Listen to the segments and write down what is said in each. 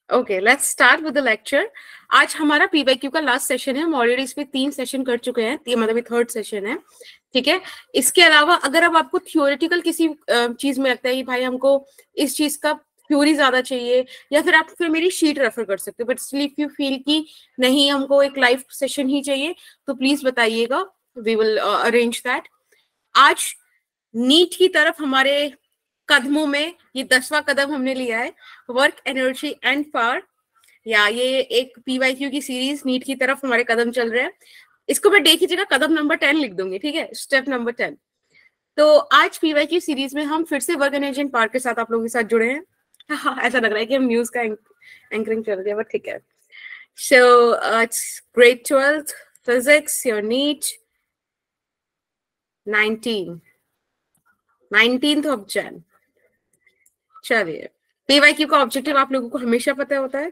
Okay, let's start with the lecture. आज हमारा PYQ का लास्ट सेशन है। हम ऑलरेडी इसमें 3 सेशन कर चुके हैं, ये मतलब 3rd सेशन है, ठीक है। इसके अलावा अगर अब आपको थियोरेटिकल किसी चीज में लगता है कि भाई हमको इस चीज का थ्योरी ज्यादा चाहिए, या फिर आप फिर मेरी शीट रेफर कर सकते हो, but still if you feel कि नहीं हमको एक लाइव सेशन ही चाहिए तो प्लीज बताइएगा, वी विल अरेंज दैट। आज नीट की तरफ हमारे कदमों में ये 10वां कदम हमने लिया है, वर्क एनर्जी एंड पावर, या ये एक पीवाईक्यू की सीरीज नीट की तरफ हमारे कदम चल रहे हैं। इसको मैं देख लीजिएगा, कदम नंबर 10 लिख दूंगी, ठीक है, स्टेप नंबर 10। तो आज पीवाईक्यू सीरीज में हम फिर से वर्क एनर्जी एंड पावर के साथ आप लोगों के साथ जुड़े हैं। ऐसा लग रहा है कि हम न्यूज का एंकरिंग चल रही है, बट ठीक है। So it's grade 12th physics, your NEET 19th of Jan। चलिए, पीवाईक्यू का ऑब्जेक्टिव आप लोगों को हमेशा पता होता है।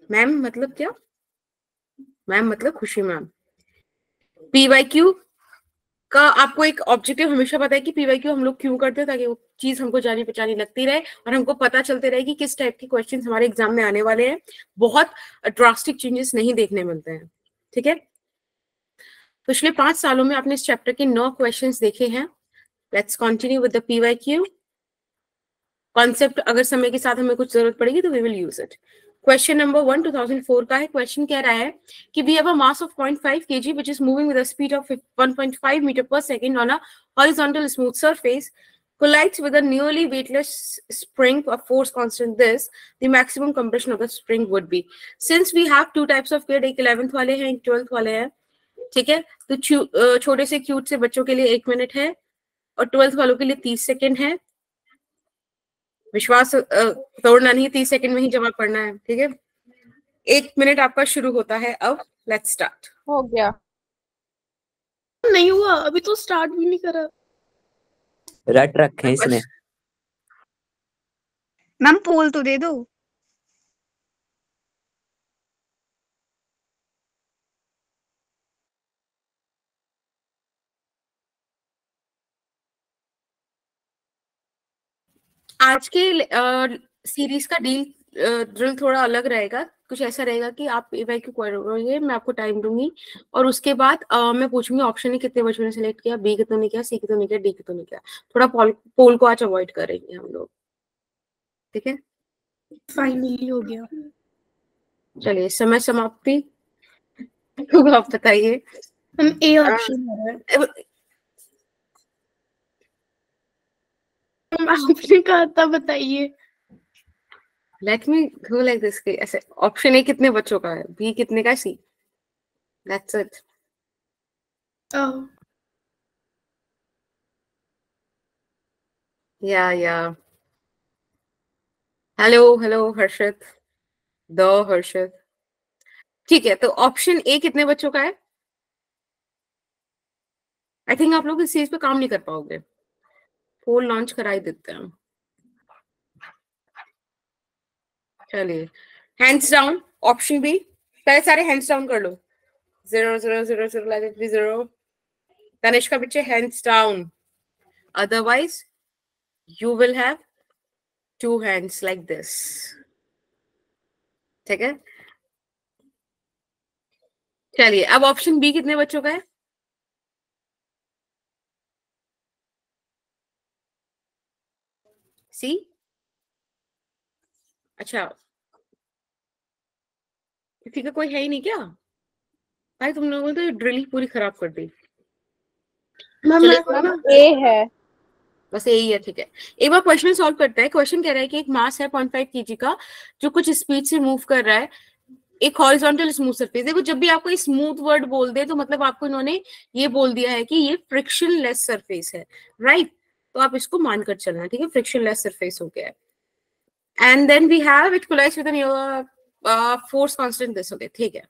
मैम मतलब क्या? मैम मतलब खुशी मैम। पीवाईक्यू का आपको एक ऑब्जेक्टिव हमेशा पता है कि पीवाईक्यू हम लोग क्यों करते हैं, ताकि वो चीज हमको जानी पहचानी लगती रहे और हमको पता चलते रहे कि किस टाइप के क्वेश्चंस हमारे एग्जाम में आने वाले हैं। बहुत ड्रास्टिक चेंजेस नहीं देखने मिलते हैं, ठीक है। पिछले 5 सालों में आपने इस चैप्टर के 9 क्वेश्चंस देखे हैं। Let's continue with the PYQ concept. अगर समय के साथ हमें कुछ जरूरत पड़ेगी तो we will use it. Question number 1 2004 का है। क्वेश्चन कह रहा है कि we have a mass of 0.5 kg which is moving with a speed of 1.5 meter per second on a horizontal smooth surface, collides with a nearly weightless spring of force constant this, the maximum compression of the spring would be। Since we have two types of kid, एक 11th वाले हैं, एक 12th वाले हैं, ठीक है। तो छोटे से क्यूट से बच्चों के लिए 1 मिनट है और 12th वालों के लिए 30 सेकेंड है। विश्वास तोड़ना नहीं, 30 सेकंड में ही जवाब पढ़ना है, ठीक है। 1 मिनट आपका शुरू होता है अब। Let's start. हो गया? नहीं हुआ, अभी तो स्टार्ट भी नहीं करा। रट रखे इसने। मैम पोल तो दे दो। आज के सीरीज का ड्रिल थोड़ा अलग रहेगा। कुछ ऐसा रहेगा कि आप पीवाईक्यू करोगे, मैं आपको टाइम दूंगी और उसके बाद मैं पूछूंगी ऑप्शन कितने बच्चों ने सिलेक्ट किया, बी कितने ने किया, सी कितने ने किया, डी कितने ने किया। थोड़ा पोल को आज अवॉइड करेंगे हम लोग, ठीक है। फाइनली हो गया। चलिए, समय समाप्ति। आप बताइए। हम ए ऑप्शन है। आपने कहा था बताइए। Let me go like this. ऐसे ऑप्शन ए कितने बच्चों का है, बी कितने का, सी, दैट्स इट। या हेलो हर्षित, हर्षित, ठीक है। तो ऑप्शन ए कितने बच्चों का है? आई थिंक आप लोग इस चीज पे काम नहीं कर पाओगे। पोल लॉन्च करा ही देते हैं। चलिए, हैंड्स डाउन। ऑप्शन बी, पहले सारे हैंड्स डाउन कर लो। 0 0 0 0 लाइक इट बी 0। तनिष्का बच्चे hands down, otherwise you will have 2 hands like this, ठीक है। चलिए, अब ऑप्शन बी कितने बच्चों का है? सी, अच्छा, किसी का कोई है ही नहीं क्या? भाई तुम लोगों ने तो ड्रिल ही पूरी खराब कर दी। ए है, बस यही है, ठीक है। एक बार क्वेश्चन सॉल्व करते हैं। क्वेश्चन कह रहा है कि एक मास है 0.5 kg का जो कुछ स्पीड से मूव कर रहा है एक हॉरिजॉन्टल स्मूथ सरफेस। देखो, जब भी आपको स्मूथ वर्ड बोल दे तो मतलब आपको इन्होंने ये बोल दिया है कि ये फ्रिक्शन लेस सरफेस है, राइट। तो आप इसको मानकर चलना, ठीक है, फ्रिक्शन लेस सरफेस हो गया है। And then we have it collides with an force constant this, okay, ठीक है।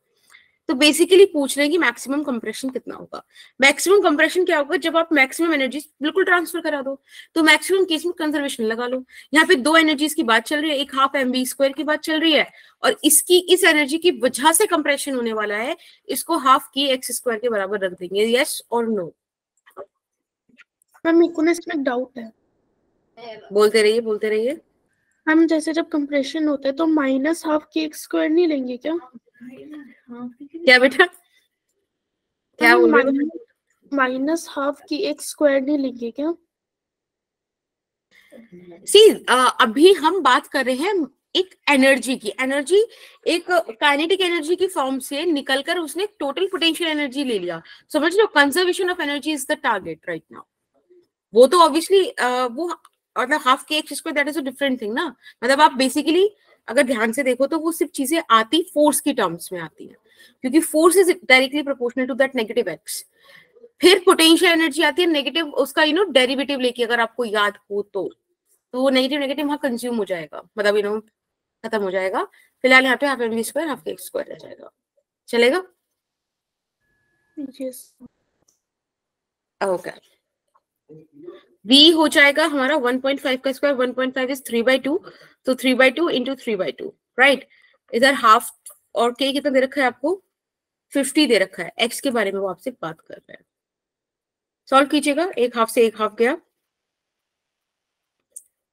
तो बेसिकली पूछ रहे हैं कि मैक्सिमम कंप्रेशन कितना होगा। मैक्सिमम कंप्रेशन क्या होगा? जब आप मैक्सिमम एनर्जी बिल्कुल ट्रांसफर करा दो। तो मैक्सिमम केस में कंजर्वेशन लगा लो। यहाँ पे 2 एनर्जीज की बात चल रही है, एक हाफ mv² की बात चल रही है और इसकी इस एनर्जी की वजह से कंप्रेशन होने वाला है, इसको हाफ की x² के बराबर रख देंगे। यस और नो? मेरे को ना इसमें डाउट है। बोलते रहिए बोलते रहिए। हम जैसे जब कंप्रेशन होता है तो माइनस हाफ के एक्स स्क्वायर नहीं लेंगे क्या? क्या बेटा क्या बोल रहे हो? माइनस हाफ की एक्स स्क्वायर नहीं लेंगे क्या? सी अभी हम बात कर रहे हैं एक एनर्जी की। एनर्जी एक काइनेटिक एनर्जी की फॉर्म से निकलकर उसने टोटल पोटेंशियल एनर्जी ले लिया। समझ लो, conservation of energy is the target right now. वो तो ऑब्वियसली वो मतलब हाफ के x square that is a different thing ना। मतलब आप बेसिकली अगर ध्यान से देखो तो वो सिर्फ चीजें आती फोर्स की टर्म्स में आती है, क्योंकि force is directly proportional to that negative x. फिर पोटेंशियल एनर्जी आती है नेगेटिव उसका डेरिवेटिव लेके, अगर आपको याद हो तो वो नेगेटिव नेगेटिव वहां कंज्यूम हो जाएगा, मतलब खत्म हो जाएगा। फिलहाल यहाँ पे half m v square half के एक्स स्क्वायर रह जाएगा। चलेगा? यस। ओके। v हो जाएगा हमारा 1.5 का स्क्वायर, 1.5 इज 3/2, तो 3/2 इंटू 3/2 राइट। इधर हाफ और k कितना दे रखा है आपको? 50 दे रखा है। x के बारे में वो आपसे बात कर रहा है। सॉल्व कीजिएगा, एक हाफ से एक हाफ गया।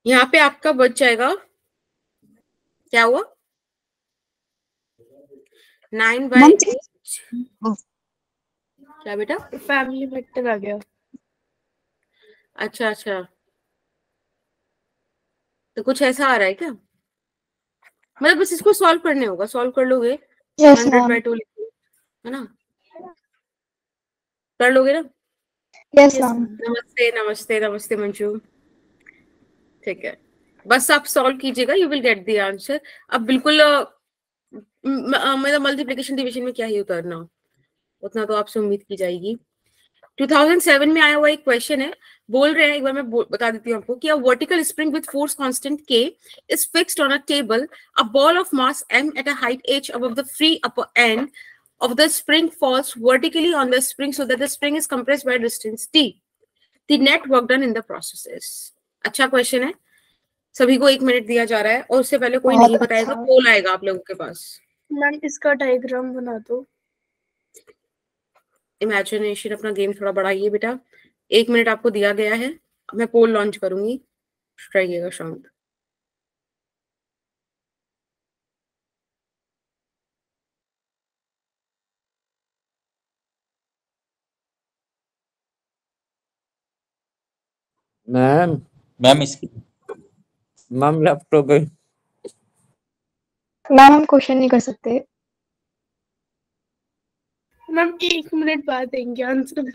यहाँ पे आपका बच जाएगा, क्या हुआ? 9/8। क्या बेटा? फैमिली वेक्टर आ गया। अच्छा अच्छा, तो कुछ ऐसा आ रहा है क्या? मतलब बस इसको सॉल्व करने होगा, सॉल्व कर लोगे? 100/2 है ना, कर लोगे ना? नमस्ते नमस्ते नमस्ते मंजू। ठीक है, बस आप सॉल्व कीजिएगा, you will get the answer. अब बिल्कुल मतलब मल्टीप्लिकेशन डिवीजन में क्या ही उतरना, उतना तो आपसे उम्मीद की जाएगी। 2007 में आया हुआ एक क्वेश्चन है। बोल रहे हैं, एक बार मैं बता देती हूँ आपको कि a vertical spring with force constant k is fixed on a table. A ball of mass m at a height h above the free upper end of the spring falls vertically on the spring so that the spring is compressed by distance t. The net work done in the process is. अच्छा question है, सभी को 1 minute दिया जा रहा है और उससे पहले कोई नहीं बताएगा, पोल आएगा आप लोगों के पास। मैम इसका डायग्राम बना दो। इमेजिनेशन अपना गेम थोड़ा बढ़ाइए बेटा। 1 मिनट आपको दिया गया है, मैं पोल लॉन्च करूंगी, रहिएगा शांत। मैम इसकी मैम लैपटॉप है। मैम हम क्वेश्चन नहीं कर सकते। मैम 1 मिनट बाद देंगे आंसर।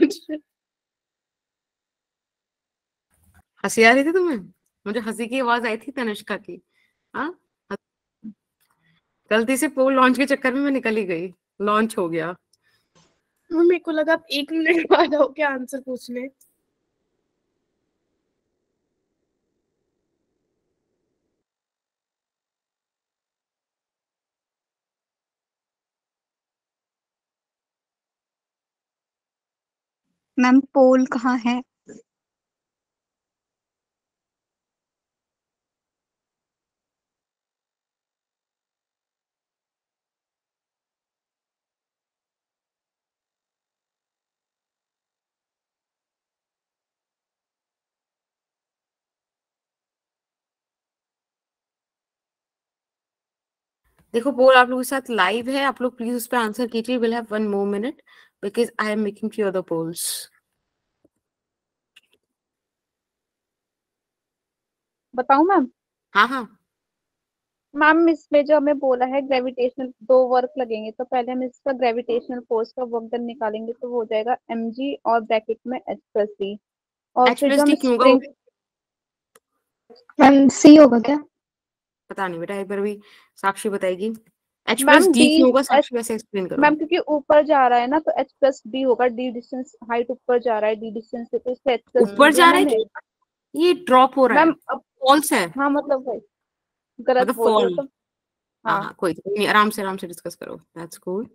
हंसी आ रही थी तुम्हें? मुझे हंसी की आवाज आई थी तनिष्का की। हाँ, गलती से पोल लॉन्च के चक्कर में मैं निकल ही गई, लॉन्च हो गया। मेरे को लगा आप 1 मिनट बाद आओगे आंसर पूछने। मैम पोल कहाँ है? देखो पोल आप लोगों के साथ लाइव है, आप लोग प्लीज उस पर आंसर कीजिए। Will have 1 more minute because I am making few other polls. बताऊं मैम? हाँ हाँ, मैम इसमें जो हमें बोला है ग्रेविटेशनल 2 वर्क लगेंगे, तो पहले हम इसका ग्रेविटेशनल फोर्स का वर्क डन निकालेंगे तो वो हो जाएगा mg और ब्रैकेट में h+d। और h फिर जो प्लस हम डी क्यों होगा? स्प्रिंग मैम सी होगा क्या? पता नहीं बेटा, एक बार भी साक्षी बताएगी। h ma'am plus d D क्यों होगा? h साक्षी वैसे एक्सप्लेन करो। मैम क्योंकि ऊपर जा रहा है ना, तो h+d होगा। d डिस्टेंस, हाइट ऊपर जा रहा है d डिस्टेंस से, तो इससे h+d ऊपर दिया जा रहा है मैंने। ये ड्रॉप हो रहा है, मैम अब फॉल्स है, हाँ मतलब भाई गलत मतलब बोल रही हो फॉल। तो। हाँ हाँ हाँ, कोई नहीं, आराम से डिस्कस करो, दैट्स कूल।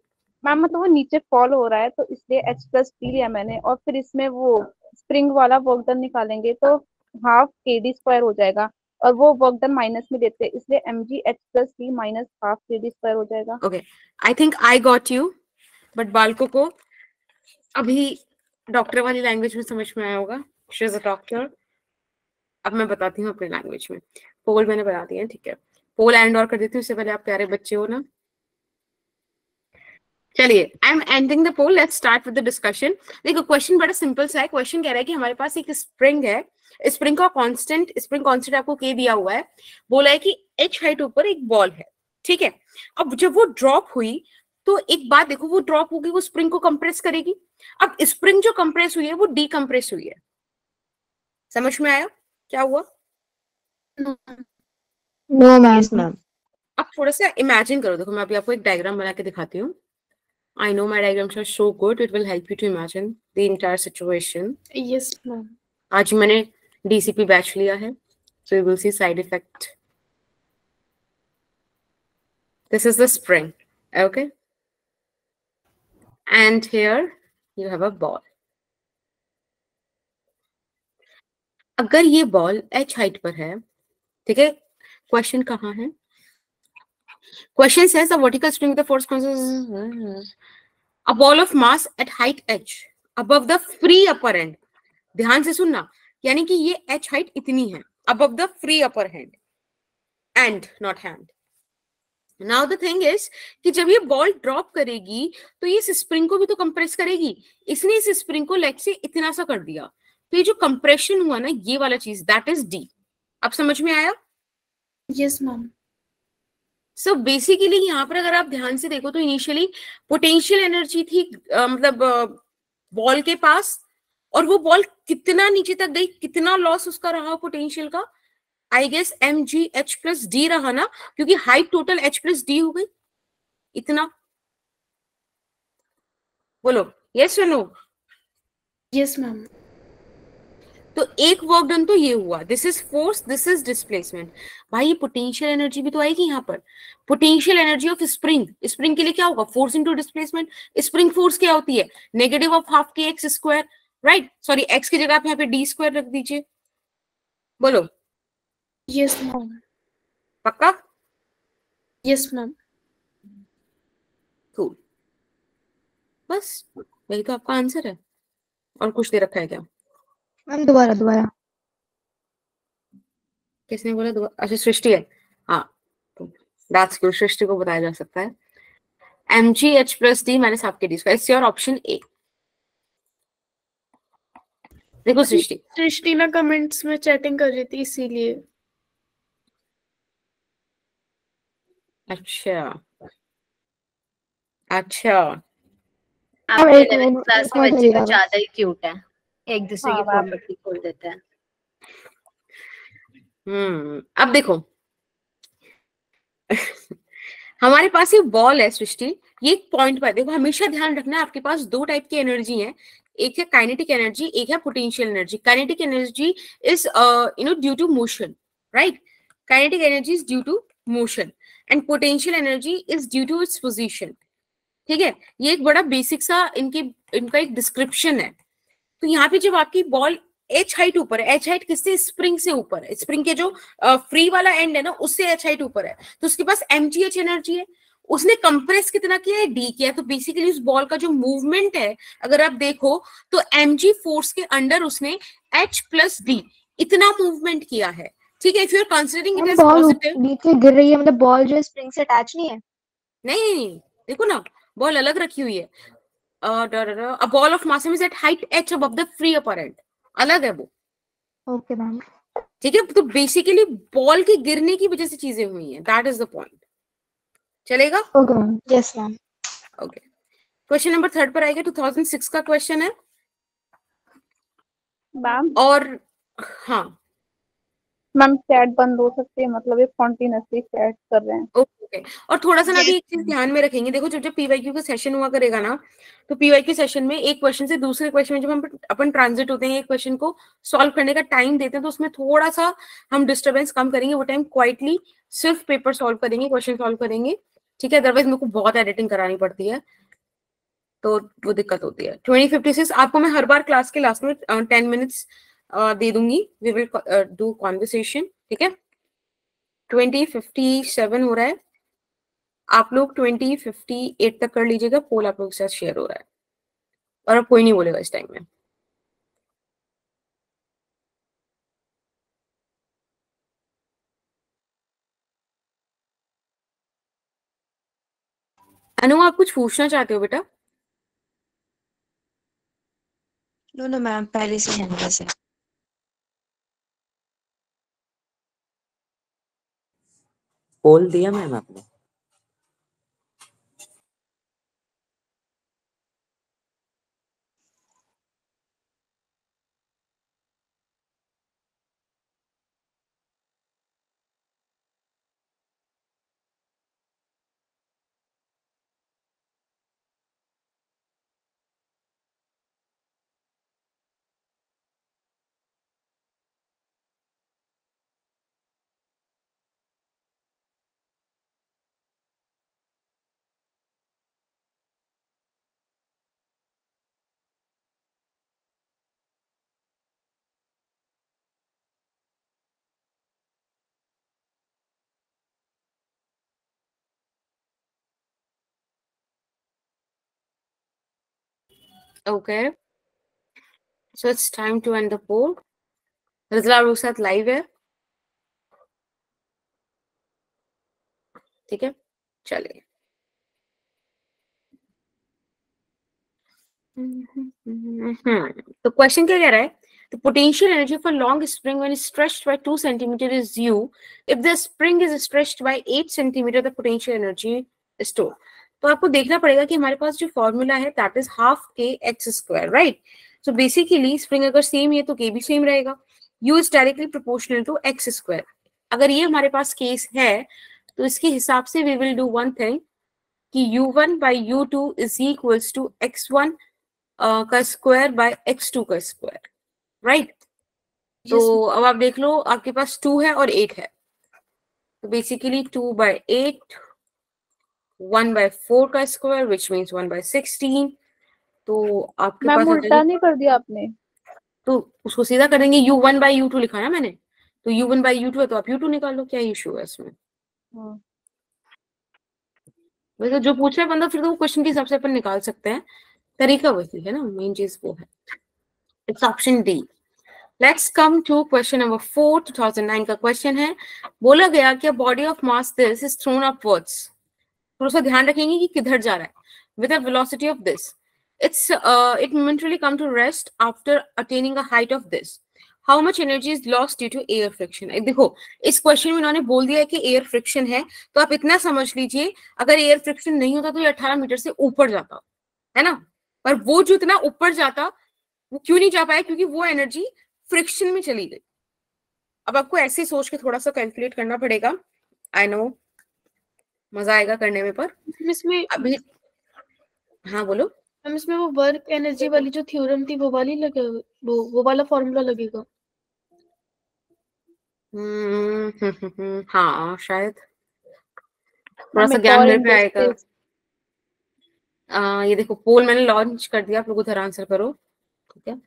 मैम मतलब वो नीचे फॉल हो रहा है, तो इसलिए h+d लिया मैंने। और फिर इसमें वो स्प्रिंग वाला वर्क डन निकालेंगे तो हाफ kd² हो जाएगा। और वो वर्क डन माइनस में देते हैं, इसलिए mg h+d minus half kd² हो जाएगा। Okay, I think I got you, but बालकों को अभी डॉक्टर वाली लैंग्वेज में समझ में आया होगा। She is a doctor. अब मैं बताती हूँ अपने लैंग्वेज में। पोल मैंने बना दिया है, ठीक है। पोल एंड और कर देती हूँ, उससे पहले आप प्यारे बच्चे हो ना। चलिए, I am ending the poll, let's start with the discussion. देखो क्वेश्चन बड़ा सिंपल सा है। क्वेश्चन कह रहा है कि हमारे पास एक स्प्रिंग है, स्प्रिंग का स्प्रिंग कांस्टेंट आपको के दिया हुआ है। बोला है कि h हाइट ऊपर एक बॉल है, ठीक है। अब जब वो ड्रॉप हुई तो एक बात देखो, वो ड्रॉप होगी, वो स्प्रिंग को कंप्रेस करेगी। अब स्प्रिंग जो कंप्रेस हुई है वो डीकंप्रेस हुई है। समझ में आया क्या हुआ? No ma'am. अब थोड़ा सा इमेजिन करो। देखो मैं अभी आपको एक डायग्राम बना के दिखाती हूँ। I know my diagrams are so good. It will help you to imagine the entire situation. Yes, ma'am. आज मैंने DCP बैच लिया है, so you will see side effect. This is the spring, okay? And here you have a ball. अगर ये ball h height पर है, ठीक है, क्वेश्चन कहाँ है? Question says a vertical spring with a force constant, a ball of mass at height h above the free upper end. ध्यान से सुनना, यानी कि ये h हाइट इतनी है above the free upper hand, not hand. Now the thing is कि जब ये बॉल ड्रॉप करेगी तो ये इस स्प्रिंग को भी तो कंप्रेस करेगी। इसने इस स्प्रिंग को लेग से इतना सा कर दिया, तो ये जो कंप्रेशन हुआ ना, ये वाला चीज, दैट इज डी। अब समझ में आया? Yes, ma'am. सो बेसिकली यहाँ पर अगर आप ध्यान से देखो तो इनिशियली पोटेंशियल एनर्जी थी मतलब बॉल के पास, और वो बॉल कितना नीचे तक गई, कितना लॉस उसका रहा पोटेंशियल का, आई गेस mgh+d रहा ना, क्योंकि हाइट टोटल h+d हो गई इतना। बोलो यस और नो? Yes, ma'am. तो एक वर्क डन तो ये हुआ, this is force, this is displacement. भाई ये पोटेंशियल एनर्जी भी तो आएगी यहाँ पर। Potential energy of spring, spring के लिए क्या होगा? Force into displacement. Spring force क्या होती है? नेगेटिव ऑफ हाफ के x square, right? Sorry, x की जगह आप यहाँ पे डी स्क्वायर रख दीजिए। बोलो Yes, ma'am. पक्का? Yes, ma'am. कूल, बस यही तो आपका आंसर है। और कुछ दे रखा है क्या? मैम दोबारा। किसने बोला दोबारा? अच्छा सृष्टि है, हाँ तो दैट्स गुड, सृष्टि को बताया जा सकता है। mgh+d माइनस हाफ के D square, it's your option A. देखो सृष्टि, सृष्टि ना कमेंट्स में चैटिंग कर रही थी इसीलिए। अच्छा अच्छा, आपके एक 11th मिनट, क्लास एक के मिनट बच्चे लगेगा तो बस। ज्यादा ही क्यूट है, एक दूसरे की हाँ, फोन बत्ती खोल देते हैं। अब देखो हमारे पास ये बॉल है सृष्टि, ये एक पॉइंट पर, देखो हमेशा ध्यान रखना आपके पास दो टाइप की एनर्जी है, एक है काइनेटिक एनर्जी, एक है potential energy. Kinetic energy is due to motion, right? Kinetic energy is due to motion and potential energy is due to its position, ठीक है? ये एक बड़ा बेसिक सा इनका एक डिस्क्रिप्शन है। तो यहाँ पे जब आपकी बॉल एच हाइट ऊपर है, एच हाइट किससे? स्प्रिंग से ऊपर है, स्प्रिंग के जो फ्री वाला एंड है ना, उससे एच हाइट ऊपर है, तो उसके पास mgh एनर्जी है। उसने कंप्रेस कितना किया है? डी किया है। तो बेसिकली उस बॉल का जो मूवमेंट है, अगर आप देखो तो mg फोर्स के अंडर उसने h+d इतना मूवमेंट किया है, ठीक है? If you are considering it as ball positive, नीचे गिर रही है, मतलब बॉल जो स्प्रिंग से अटैच नहीं है। नहीं देखो ना, बॉल अलग रखी हुई है। A ball of mass is at height h above the free upper end, अलग है वो, ओके मैम। ठीक है? तो बेसिकली बॉल के गिरने की वजह से चीजें हुई हैं, दैट इज द पॉइंट। चलेगा? Okay ma'am. Yes ma'am. Okay, question number 3 पर आएगा, 2006 का क्वेश्चन है। मैम और हाँ मैम चैट बंद हो सकती है, मतलब ये कॉन्टिन्यूसली चैट कर रहे हैं। ओके। और थोड़ा सा ना अभी एक चीज ध्यान में रखेंगे, देखो जब पीवाईक्यू का सेशन हुआ करेगा ना, तो पीवाईक्यू सेशन में एक क्वेश्चन से दूसरे क्वेश्चन में जब अपन ट्रांजिट होते हैं, एक क्वेश्चन को सॉल्व करने का टाइम देते हैं, तो उसमें थोड़ा सा हम डिस्टर्बेंस कम करेंगे। वो टाइम क्वाइटली सिर्फ पेपर सॉल्व करेंगे, क्वेश्चन सॉल्व करेंगे, ठीक है? अदरवाइज मेरे को बहुत एडिटिंग करानी पड़ती है, तो वो दिक्कत होती है। 2056 आपको मैं हर बार क्लास के लास्ट में 10 मिनट्स दे दूंगी, वी विल डू कॉन्वर्सेशन, ठीक है? 2057 हो रहा है, आप लोग 2058 तक कर लीजिएगा, पोल आप लोग के साथ शेयर हो रहा है, और अब कोई नहीं बोलेगा इस टाइम में। अनु आप कुछ पूछना चाहते हो बेटा? नो नो मैम, पहले से है वैसे। पोल दिया मैम आपने? Okay, so it's time to end the poll. Result आप लोग के साथ लाइव है, ठीक है? चलिए। तो क्वेश्चन क्या कह रहा है? The potential energy for long spring when stretched by 2 centimeter is U. If the spring is stretched by 8 centimeter, the potential energy is stored. तो आपको देखना पड़ेगा कि हमारे पास जो फॉर्मूला है that is half k x square, right? So basically spring अगर same है तो k भी सेम रहेगा. U is directly proportional to x square. अगर ये हमारे पास केस है तो इसके हिसाब से we will do one thing कि U1 by U2 is equals to x1 का स्क्वायर बाय x2 का स्क्वायर, राइट? तो अब आप देख लो, आपके पास 2 है और 8 है, तो बेसिकली 2 by 8, 1 by 4 का स्क्वायर विच मीन्स 1 by 16. तो आपके मैम पास उल्टा नहीं कर दिया आपने? तो उसको सीधा करेंगे, U1 by U2 लिखा है मैंने, तो U1 by U2 है तो आप U2 निकाल लो, क्या इशू है इसमें? वैसे जो पूछ रहा है बंदा फिर तो वो क्वेश्चन के हिसाब से अपन निकाल सकते हैं, तरीका वही है ना, मेन चीज वो है. It's option D. Let's come to question number 4. 2009 का क्वेश्चन है. बोला गया कि body of mass this is thrown upwards. थोड़ा सा ध्यान रखेंगे कि किधर जा रहा है. With the velocity of this, it momentarily come to rest after attaining a height of this. How much energy is lost due to air friction? देखो इस क्वेश्चन में उन्होंने बोल दिया है कि एयर फ्रिक्शन है, तो आप इतना समझ लीजिए अगर एयर फ्रिक्शन नहीं होता तो ये 18 मीटर से ऊपर जाता है ना. पर वो जो इतना ऊपर जाता वो क्यों नहीं जा पाया? क्योंकि वो एनर्जी फ्रिक्शन में चली गई. अब आपको ऐसे सोच के थोड़ा सा कैलकुलेट करना पड़ेगा. आई नो मजा आएगा करने में, पर इसमें अभी हाँ बोलो. हम इसमें वो वर्क एनर्जी वाली जो थ्योरम थी वो वाली लगे, वो वाला फॉर्मूला लगेगा. हाँ शायद थोड़ा सा ज्ञान मेरे पे आएगा. ये देखो पोल मैंने लॉन्च कर दिया, आप लोग उधर आंसर करो, ठीक है?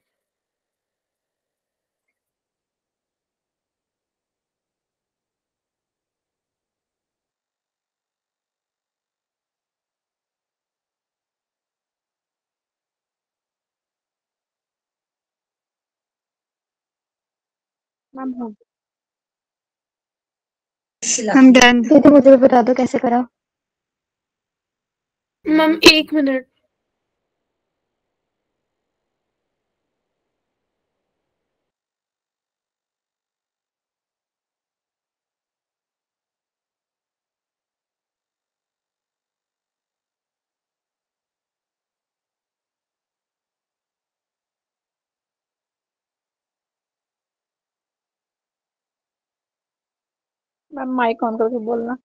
मैम हो हम डन. ये तो मुझे भी बता दो कैसे करा. Ma'am 1 minute. Ma'am mic on करके बोलना.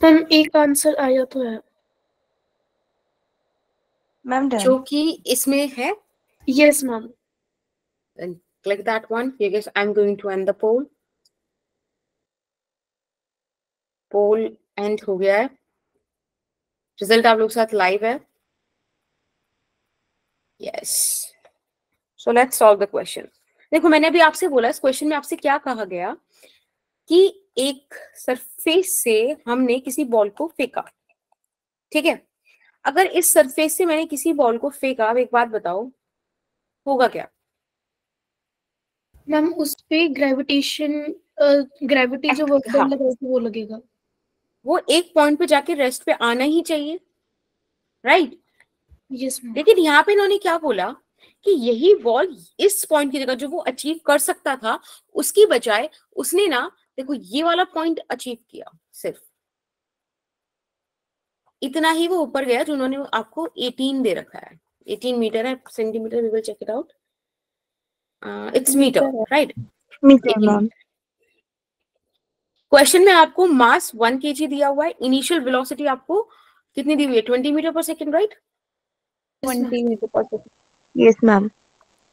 मैम एक आंसर आया तो है. Ma'am done. जो कि इसमें है. Yes ma'am. Then click that one. I guess I'm going to end the poll. Poll end हो गया है. रिजल्ट आप लोग के साथ लाइव है. Yes. So let's solve the question. देखो मैंने अभी आपसे बोला इस क्वेश्चन में आपसे क्या कहा गया कि एक सरफेस से हमने किसी बॉल को फेंका, ठीक है? अगर इस सरफेस से मैंने किसी बॉल को फेंका, अब एक बात बताओ होगा क्या? मैम उस पे ग्रेविटेशन ग्रेविटी जो वर्क हाँ, डन लग रही थी वो लगेगा। वो एक पॉइंट पे जाके रेस्ट पे आना ही चाहिए, राइट। Yes ma'am. लेकिन यहाँ पे इन्होंने क्या बोला कि यही बॉल इस पॉइंट की जगह जो वो अचीव कर सकता था, उसकी बजाय उसने ना देखो ये वाला पॉइंट अचीव किया, सिर्फ इतना ही वो ऊपर गया जो उन्होंने आपको 18 दे रखा है। 18 मीटर है, centimetre, we will check it out, it's metre, metre है। राइट। Metre ma'am. क्वेश्चन में आपको मास 1 kg दिया हुआ है, इनिशियल वेलोसिटी आपको कितनी दी हुई है, 20 मीटर पर सेकेंड, राइट। 20 मीटर पर सेकंड। Yes ma'am.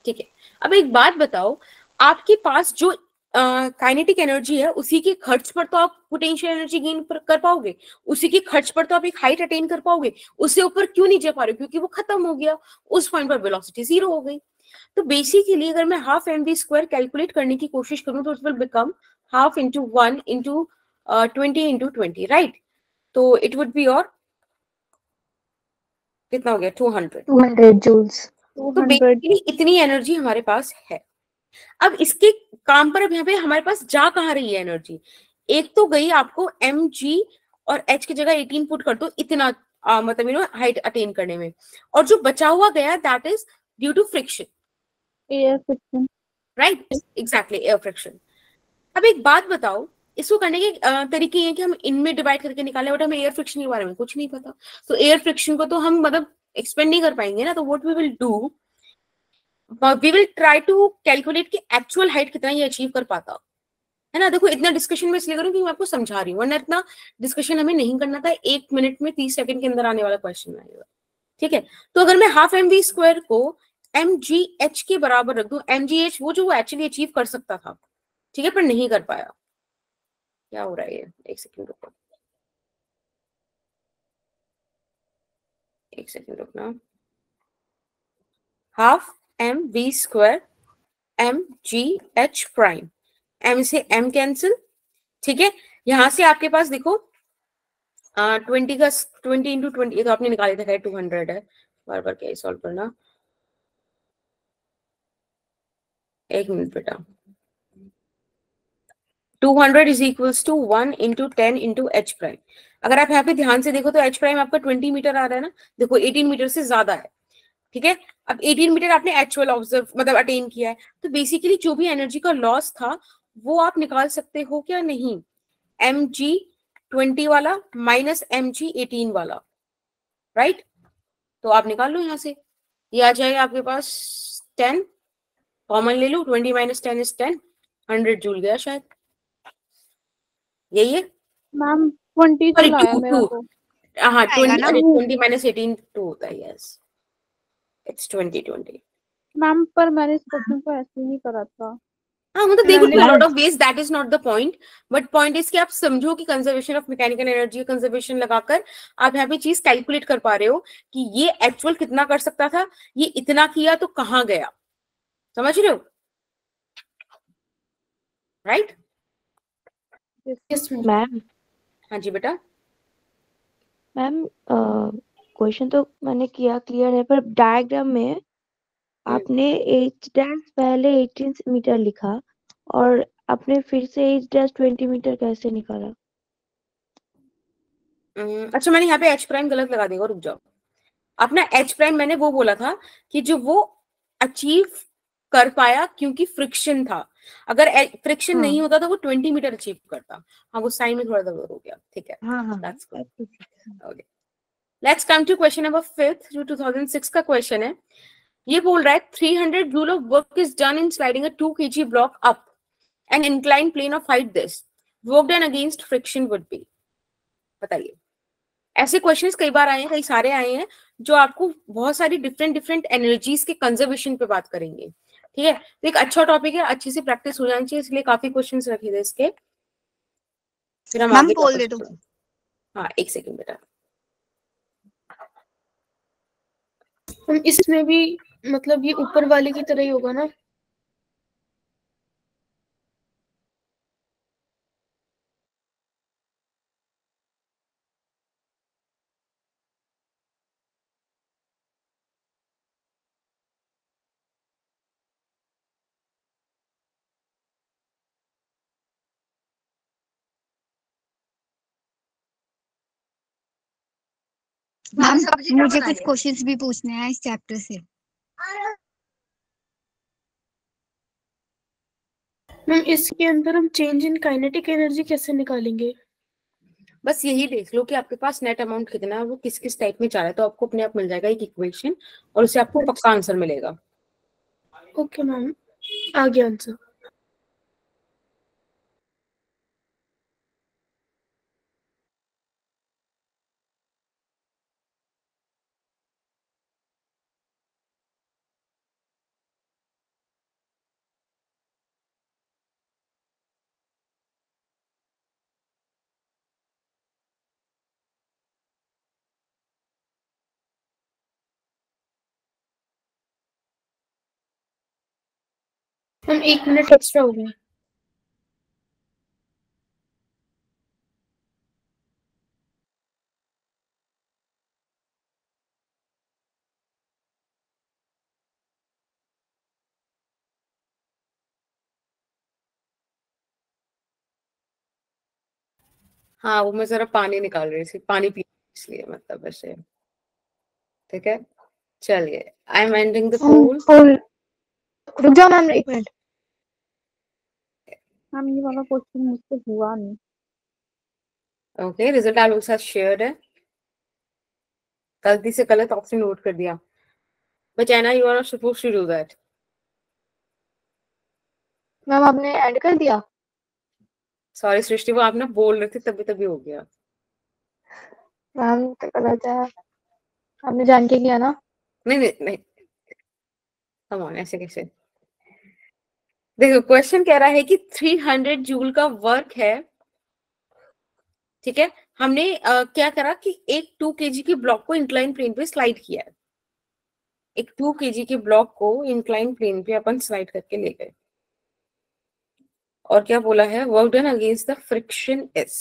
ठीक है, अब एक बात बताओ, आपके पास जो काइनेटिक एनर्जी है उसी के खर्च पर तो आप पोटेंशियल एनर्जी गेन कर पाओगे, उसी के खर्च पर तो आप एक हाइट अटेन कर पाओगे, उससे ऊपर क्यों नहीं जा पा रहे हो, क्योंकि वो खत्म हो गया, उस पॉइंट पर वेलोसिटी 0 हो गई। तो बेसिकली अगर मैं हाफ mv स्क्वायर कैलकुलेट करने की कोशिश करूं तो it will become half into 1 into 20 into 20, right. तो इट वुड बी और कितना हो गया, 200। 200 जूल्स। तो 200। बेसिकली इतनी एनर्जी हमारे पास है। अब इसके काम पर अब यहाँ पे हमारे पास जा कहाँ रही है एनर्जी, एक तो गई आपको mg और h की जगह 18 पुट कर दो, इतना मतलब हाइट अटेन करने में, और जो बचा हुआ गया that is due to friction, air friction. Right, exactly, air friction. अब एक बात बताओ, इसको करने के तरीके ये कि हम इनमें डिवाइड करके निकालें, बट हमें एयर फ्रिक्शन के बारे में कुछ नहीं पता, तो एयर फ्रिक्शन को तो हम मतलब एक्सपेंड नहीं कर पाएंगे ना। तो what we will do, we will try to calculate कि एक्चुअल हाइट कितना ये अचीव कर पाता है ना। देखो इतना डिस्कशन में इसलिए करूँ कि मैं आपको समझा रही हूँ, वरना इतना डिस्कशन हमें नहीं करना था, 1 मिनट में 30 सेकंड के अंदर आने वाला क्वेश्चन आएगा, ठीक है। तो अगर मैं हाफ mv स्क्वायर को mgh के बराबर रख दूं, mgh वो जो वो एक्चुअली अचीव कर सकता था, ठीक है, पर नहीं कर पाया। क्या हो रहा है ये, एक सेकंड रुको, एक सेकंड रुकना। Half mv square mgh prime, m से m कैंसिल, ठीक है। यहां से आपके पास देखो 20 का 20 इंटू 20 तो आपने निकाली था, 200 है, बार बार क्या सॉल्व करना, एक मिनट बेटा। 200 is equals to 1 into 10 into h prime. अगर आप यहाँ पे ध्यान से देखो तो एच प्राइम आपका 20 मीटर आ रहा है ना, देखो 18 मीटर से ज्यादा है, ठीक है। अब 18 मीटर आपने एक्चुअल ऑब्जर्व मतलब अटेन किया है, तो बेसिकली जो भी एनर्जी का लॉस था वो आप निकाल सकते हो क्या, नहीं, mg 20 वाला माइनस mg 18 वाला, राइट। तो आप निकाल लो यहाँ से, ये आ जाएगा आपके पास 10, कॉमन ले लो, 20 माइनस 10 इज 10, 100 जूल गया शायद, यही है। मैम 20 सॉरी जूल आया 2 मेरा 2, तो। हाँ आएगा 20, ना। अरे 20 माइनस 18 2 होता है, यस इट्स 20 मैम पर मैंने इस क्वेश्चन को ऐसे ही नहीं करा था। हाँ मतलब देखो मैंने lot of ways, that is not the point, but point is कि आप समझो कि conservation of mechanical energy, conservation लगाकर आप यहाँ पे चीज कैलकुलेट कर पा रहे हो कि ये एक्चुअल कितना कर सकता था, ये इतना किया तो कहाँ गया, समझ रहे हो, राइट। Yes ma'am. मैम हाँ जी बेटा। मैम क्वेश्चन तो मैंने किया, क्लियर है, पर डायग्राम में आपने एच डैश पहले 18 मीटर लिखा और आपने फिर से एच डैश 20 मीटर कैसे निकाला? अच्छा मैंने यहाँ पे एच प्राइम गलत लगा देगा, रुक जाओ। अपना एच प्राइम मैंने वो बोला था कि जो वो अचीव कर पाया क्योंकि फ्रिक्शन था, अगर फ्रिक्शन नहीं होता तो वो 20 मीटर अचीव करता। हाँ वो साइन में थोड़ा गड़बड़ हो गया, ठीक है, हाँ that's good. Okay, let's come to question number 5 जो 2006 का क्वेश्चन है। ये बोल रहा है 300 joule of work is done in sliding a 2 kg block up an incline plane of height this, work done against friction would be. बताइए, ऐसे questions कई बार आए हैं, कई सारे आए हैं जो आपको बहुत सारी डिफरेंट डिफरेंट एनर्जीज के कंजर्वेशन पे बात करेंगे, ठीक है। तो एक अच्छा टॉपिक है, अच्छी से प्रैक्टिस हो जानी चाहिए, इसलिए काफी क्वेश्चंस रखे थे इसके, फिर हम मैम आगे पोल दे दो। हाँ एक सेकंड बेटा। इसमें भी मतलब ये ऊपर वाले की तरह ही होगा ना। मैम मुझे कुछ क्वेश्चंस भी पूछने हैं इस चैप्टर से। मैम इसके अंदर हम चेंज इन काइनेटिक एनर्जी कैसे निकालेंगे? बस यही देख लो कि आपके पास नेट अमाउंट कितना है, वो किस किस टाइप में जा रहा है, तो आपको अपने आप मिल जाएगा एक इक्वेशन और उससे आपको पक्का आंसर मिलेगा। ओके मैम, आ गया आंसर। मैम 1 मिनट एक्स्ट्रा हो गया। हाँ, वो मैं जरा पानी निकाल रही थी, पानी पी इसलिए, मतलब वैसे। ठीक है, चलिए, आई एम एंडिंग द पोल। रुक जाओ मैम 1 मिनट। मैम ये वाला क्वेश्चन मुझसे हुआ नहीं। ओके, रिजल्ट आप लोगों के साथ शेयर्ड है। गलती से गलत ऑप्शन नोट कर दिया, but Anna, you are not supposed to do that. Ma'am आपने ऐड कर दिया? सॉरी सृष्टि, वो आप ना बोल रहे थे तभी तभी हो गया। मैम तो गलत है, आपने जान के किया ना? नहीं नहीं नहीं, कम ऑन, ऐसे कैसे? देखो, क्वेश्चन कह रहा है कि 300 जूल का वर्क है, ठीक है। हमने क्या करा कि एक 2 kg के ब्लॉक को इंक्लाइन प्लेन पे स्लाइड किया है। एक 2 kg के ब्लॉक को इंक्लाइन प्लेन पे अपन स्लाइड करके ले गए, और क्या बोला है, work done against the friction is.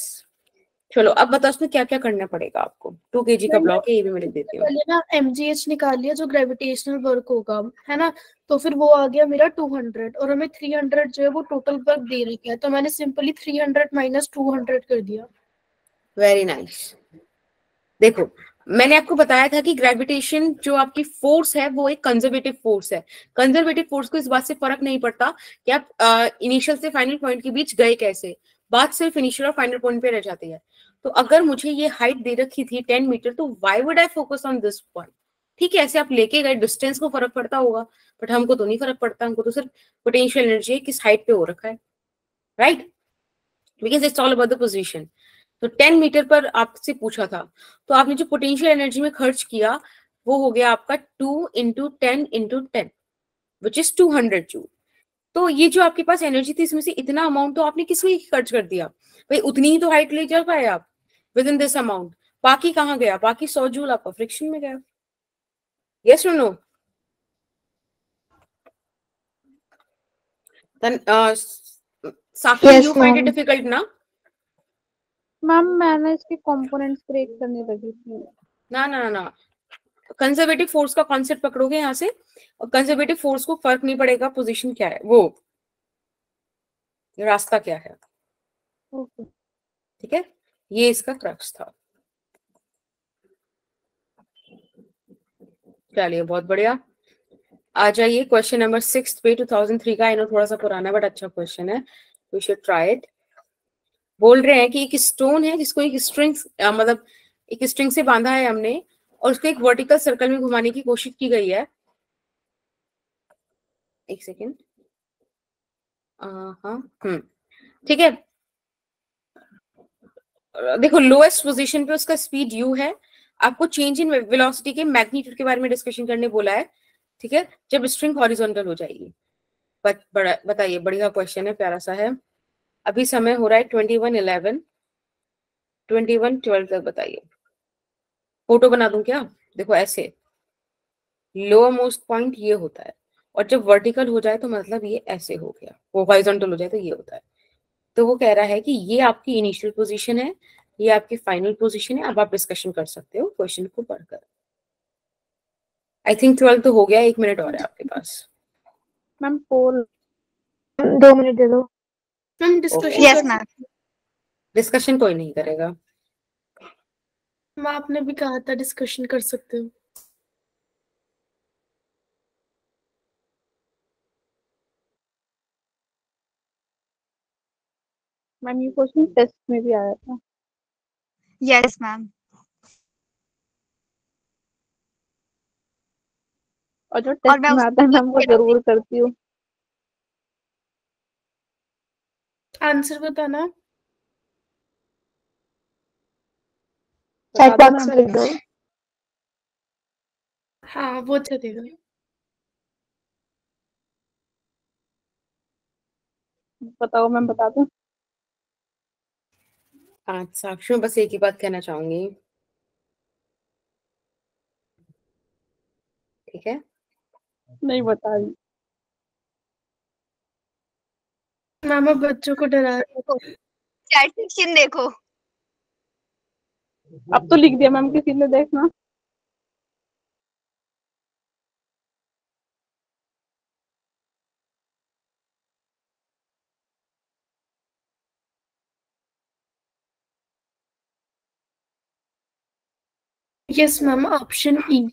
चलो अब बताओ उसमें क्या क्या करना पड़ेगा आपको। 2 kg का ब्लॉक है, ये भी मैं लिख देती हूँ। पहले ना mgh निकाल लिया जो ग्रेविटेशनल वर्क होगा, है ना, तो फिर वो आ गया मेरा 200 और हमें 300 जो है वो टोटल वर्क दे रखा है, तो मैंने सिंपली 300 माइनस 200 कर दिया। Very nice. देखो, मैंने आपको बताया था कि ग्रेविटेशन जो आपकी फोर्स है वो एक कंजर्वेटिव फोर्स है। कंजर्वेटिव फोर्स को इस बात से फर्क नहीं पड़ता कि आप इनिशियल से फाइनल पॉइंट के बीच गए कैसे, बात सिर्फ इनिशियल और फाइनल पॉइंट पे रह जाती है। तो अगर मुझे ये हाइट दे रखी थी 10 मीटर, तो why would I focus on this point? ठीक है, ऐसे आप लेके गए, डिस्टेंस को फर्क पड़ता होगा, बट हमको तो नहीं फर्क पड़ता, हमको तो सिर्फ पोटेंशियल एनर्जी किस हाइट पे हो रखा है, right? Because it's all about the position. तो 10 मीटर पर आपसे पूछा था, तो आपने जो पोटेंशियल एनर्जी में खर्च किया वो हो गया आपका 2 into 10 into 10 which is 200 joule. तो ये जो आपके पास एनर्जी थी, इसमें से इतना अमाउंट तो आपने किसमें खर्च कर दिया भाई, उतनी ही तो हाइट ले जा पाए आप विद इन दिस अमाउंट। बाकी कहाँ गया? बाकी 100 जूल आपका फ्रिक्शन में गया। यस और no? Sakshi, Yes, you find it ma'am. Difficult ना? मैम मैंने इसके कंपोनेंट्स ब्रेक करने लगी थी। ना ना ना, कंजर्वेटिव फोर्स का कॉन्सेप्ट पकड़ोगे यहाँ से, और कंजर्वेटिव फोर्स को फर्क नहीं पड़ेगा पोजीशन क्या है, वो रास्ता क्या है। ओके, ठीक है, ये इसका क्रक्स था। चलिए, बहुत बढ़िया। आ जाइए क्वेश्चन नंबर 6 पे, 2003 का। आई नो थोड़ा सा पुराना, बट अच्छा क्वेश्चन है, वी शुड ट्राई इट। बोल रहे हैं कि एक स्टोन है जिसको एक स्ट्रिंग, मतलब एक स्ट्रिंग से बांधा है हमने, और उसको एक वर्टिकल सर्कल में घुमाने की कोशिश की गई है। एक सेकेंड, हाँ, ठीक है। देखो, लोएस्ट पोजीशन पे उसका स्पीड u है, आपको चेंज इन वेलोसिटी के मैग्नीट्यूड के बारे में डिस्कशन करने बोला है, ठीक है, जब स्ट्रिंग हॉरिजॉन्टल हो जाएगी। बताइए, बढ़िया क्वेश्चन है, प्यारा सा है। अभी समय हो रहा है 21:11, 21:12 तक। बताइए, फोटो बना दूं क्या? देखो, ऐसे लोअर मोस्ट पॉइंट ये होता है, और जब वर्टिकल हो जाए तो मतलब ये ऐसे हो गया, वो हॉरिजॉन्टल हो जाए तो ये होता है। तो वो कह रहा है कि ये आपकी इनिशियल पोजीशन है, ये आपकी फाइनल पोजीशन है। अब आप डिस्कशन कर सकते हो क्वेश्चन को पढ़कर। आई थिंक 12 तो हो गया, 1 मिनट और है आपके पास। मैम पोल 2 मिनट दे दो। Ma'am discussion yes ma'am. Discussion कोई नहीं करेगा। मैं आपने भी कहा था डिस्कशन कर सकते हो। मैम ये क्वेश्चन टेस्ट में भी आया था। Yes ma'am. और जो और टेस्ट मैं में आता है मैम वो जरूर करती हूँ। आंसर बताना। बता चैट दो बॉक्स मैम। में लिख दो। हाँ वो अच्छा देगा। बताओ मैम, बता दो। साक्षी में बस एक ही बात कहना चाहूंगी, ठीक है? नहीं बता रही। मैम अब बच्चों को डरा चैट सेक्शन देखो। अब तो लिख दिया मैम किसी ने, देखना। Yes ma'am, option E.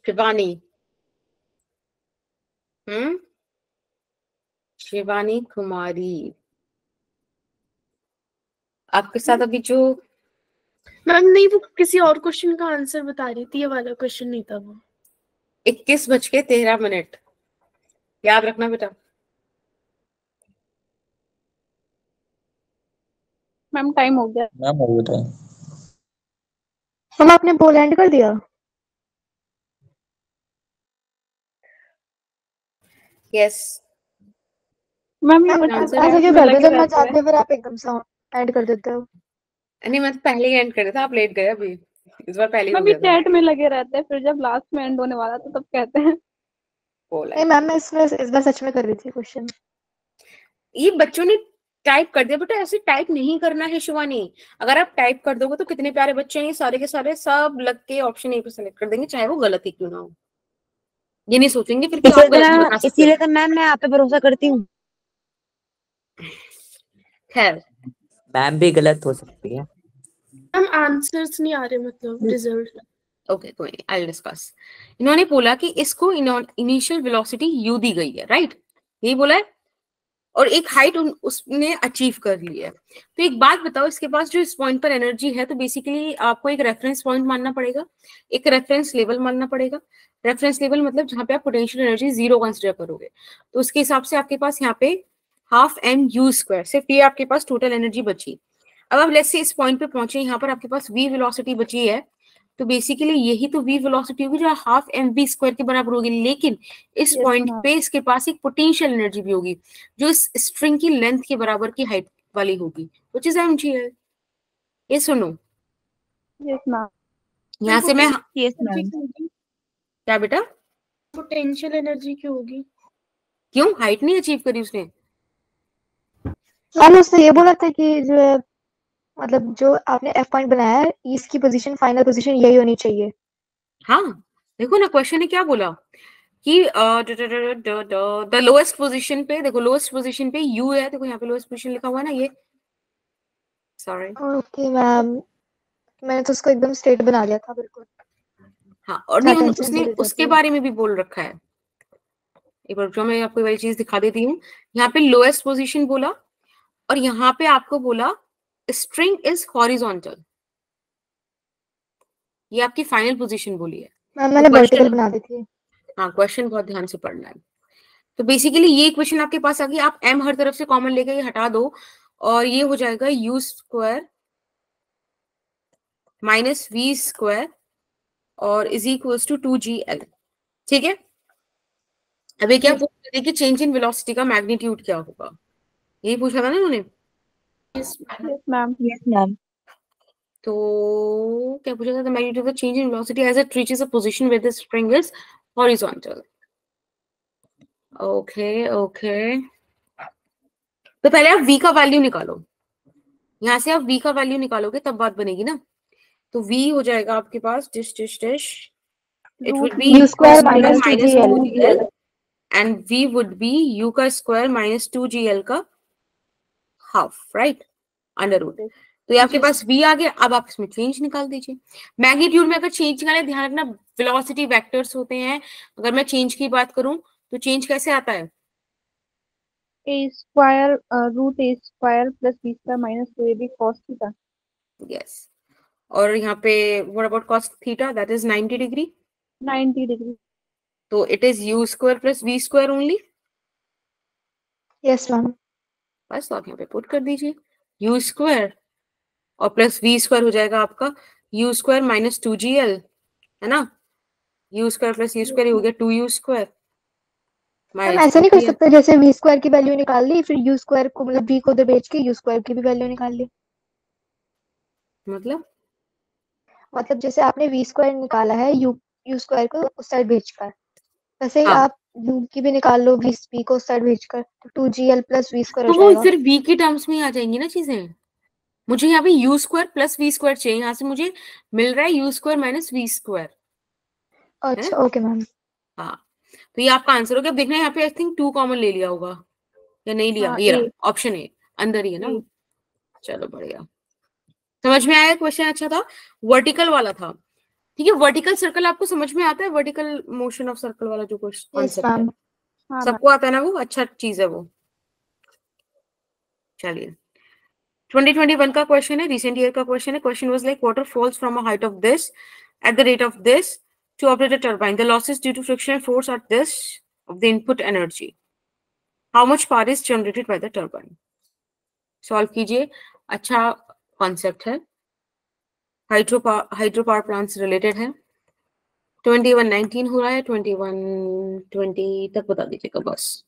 Shivani. Shivani Kumari, आपके साथ अभी जो मैम नहीं, वो किसी और क्वेश्चन का आंसर बता रही थी, ये वाला क्वेश्चन नहीं था वो। 21:13 याद रखना बेटा। मैम टाइम हो गया। मैम हो गया टाइम। हम आपने पोल एंड कर दिया। यस मैम ये मैम बच्चे आंसर ऐसा टेस्ट क्यों में करते हो? लगे जब मैं रहते जाती हैं। हूँ फिर आप एकदम से एंड कर देते हो। नहीं, मैं तो पहले ही एंड कर दिया था, आप लेट गए अभी। इस बार पहले ही हो मैम ये गया था। चैट में लगे रहते हैं, फिर जब लास्ट में एंड होने वाला था तब कहते हैं। बोला नहीं है मैम, मैं इस बार सच में कर रही थी क्वेश्चन। ये बच्चों ने टाइप कर दिया बेटा, ऐसे टाइप नहीं करना है शिवानी। अगर आप टाइप कर दोगे तो कितने प्यारे बच्चे हैं, ये सारे के सारे सब लग के ऑप्शन ए पे सेलेक्ट कर देंगे, चाहे वो गलत ही क्यों ना हो। ये नहीं सोचेंगे फिर कि आप गलत भी बता सकते इसीलिए हो। तो मैम मैं आप पे भरोसा करती हूँ। खैर मैम भी गलत हो सकती है। मैम आंसर्स नहीं आ रहे, मतलब रिजल्ट। ओके कोई नहीं, आई डिस्कस। इन्होंने बोला कि इसको इनिशियल वेलोसिटी यू दी गई है, राइट? यही बोला है, और एक हाइट उसने अचीव कर ली है। तो एक बात बताओ, इसके पास जो इस पॉइंट पर एनर्जी है, तो बेसिकली आपको एक रेफरेंस पॉइंट मानना पड़ेगा, एक रेफरेंस लेवल मानना पड़ेगा। रेफरेंस लेवल मतलब जहां पे आप पोटेंशियल एनर्जी 0 कंसिडर करोगे, तो उसके हिसाब से आपके पास यहाँ पे ½ m u², सिर्फ ये आपके पास टोटल एनर्जी बची। अब आप लेट्स से इस पॉइंट पे पहुंचे, यहाँ पर आपके पास v वेलोसिटी बची है, तो बेसिकली यही तो v वेलोसिटी होगी जो ½ mv² के बराबर होगी। लेकिन इस यस पॉइंट मैम। पे इसके पास एक पोटेंशियल एनर्जी भी होगी जो इस स्ट्रिंग की लेंथ के बराबर की हाइट वाली होगी, व्हिच इज mg है। ये सुनो, यस मैम। यहाँ से मैं यस मैम। क्या बेटा, पोटेंशियल एनर्जी क्यों होगी? क्यों हाइट नहीं अचीव करी उसने? मैम उसने ये बोला था कि जो है, मतलब जो आपने एफ पॉइंट बनाया है, इसकी पोजीशन, फाइनल पोजीशन यही होनी चाहिए। हाँ देखो ना, क्वेश्चन ने क्या बोला कि द लोएस्ट पोजीशन पे, देखो लोएस्ट पोजीशन पे यू है, देखो यहाँ पे लोएस्ट पोजीशन लिखा हुआ है ना, ये सॉरी। ओके मैम, मैंने तो उसको एकदम स्ट्रेट बना लिया था बिल्कुल। हाँ, और नहीं उसने उसके बारे में भी बोल रखा है। एक बार जो मैं आपको ये वाली चीज दिखा देती हूँ, यहाँ पे लोएस्ट पोजीशन बोला, और यहाँ पे आपको बोला स्ट्रिंग इज हॉरिजॉन्टल, ये आपकी फाइनल पोजीशन बोली है। मैम मैंने वर्टिकल बना दी थी। हाँ, क्वेश्चन बहुत ध्यान से पढ़ना है। तो बेसिकली ये इक्वेशन आपके पास आ गई, आप m हर तरफ से कॉमन लेके ये हटा दो, और ये हो जाएगा u² माइनस v² और इज इक्वल्स टू 2gl। ठीक है, अभी क्या पूछ रहे थे कि चेंज इन वेलोसिटी का मैग्नीट्यूड क्या होगा, यही पूछा था ना उन्होंने। Yes ma'am. Yes ma'am. तो क्या पूछा था, the magnitude of change in velocity as it reaches a position where the spring is horizontal. Okay okay, तो पहले आप v का वैल्यू निकालो, यहां से आप v का वैल्यू निकालोगे तब बात बनेगी ना। तो v हो जाएगा आपके पास dish dish dish it would be U square minus minus 2gl and v would be u का square minus 2gl का half, right? Under root. तो ये आपके पास v आ गया। अब आप इसमें चेंज निकाल दीजिए। मैग्नीट्यूड में अगर चेंज निकाले, ध्यान रखना वेलोसिटी वेक्टर्स होते हैं। अगर मैं चेंज की बात करूं तो चेंज कैसे आता है? a square root a square plus b square minus 2ab cos theta। Yes. और यहाँ पे what about cos theta, that is 90 degree. 90 degree. तो it is u square plus v square only. Yes ma'am. बस तो आप यहाँ पे put कर दीजिए u स्क्वायर और प्लस v स्क्वायर हो जाएगा आपका u स्क्वायर माइनस 2gl, है ना? u square plus u square हो गया 2u स्क्वायर। मैम ऐसा नहीं कर सकते जैसे v स्क्वायर की वैल्यू निकाल ली, फिर u स्क्वायर को मतलब v को उधर भेज के u स्क्वायर की भी वैल्यू निकाल ली? मतलब जैसे आपने v स्क्वायर निकाला है u स्क्वायर को उस साइड भेजकर, वैसे ही हाँ। आप u की भी निकाल लो v को उस साइड भेजकर, तो 2gl प्लस v स्क्वायर तो हो वो जाएगा। फिर v की टर्म्स में ही आ जाएंगी ना चीजें। मुझे यहाँ पे u square plus v square चाहिए, यहाँ से मुझे मिल रहा है u square minus v square. अच्छा ओके मैम। हाँ, तो ये आपका आंसर हो गया। देखना यहाँ पे आई थिंक 2 कॉमन ले लिया होगा या नहीं लिया। ये रहा ऑप्शन ए, अंदर ही है ना। चलो बढ़िया, समझ में आया क्वेश्चन। अच्छा था, वर्टिकल वाला था। ठीक है, वर्टिकल सर्कल आपको समझ में आता है? वर्टिकल मोशन ऑफ सर्कल वाला जो कॉन्सेप्ट है, सबको आता है ना? वो अच्छा चीज है वो। चलिए 2021 का क्वेश्चन है, रिसेंट ईयर का क्वेश्चन है। Question was like water falls from a height of this at the rate of this to operate a turbine, the losses due to friction force at this of the input energy, how much power is generated by the turbine? Solve कीजिए। अच्छा concept है, hydro power plants related है। 2119 हो रहा है, 2120 तक बता दीजिएगा बस।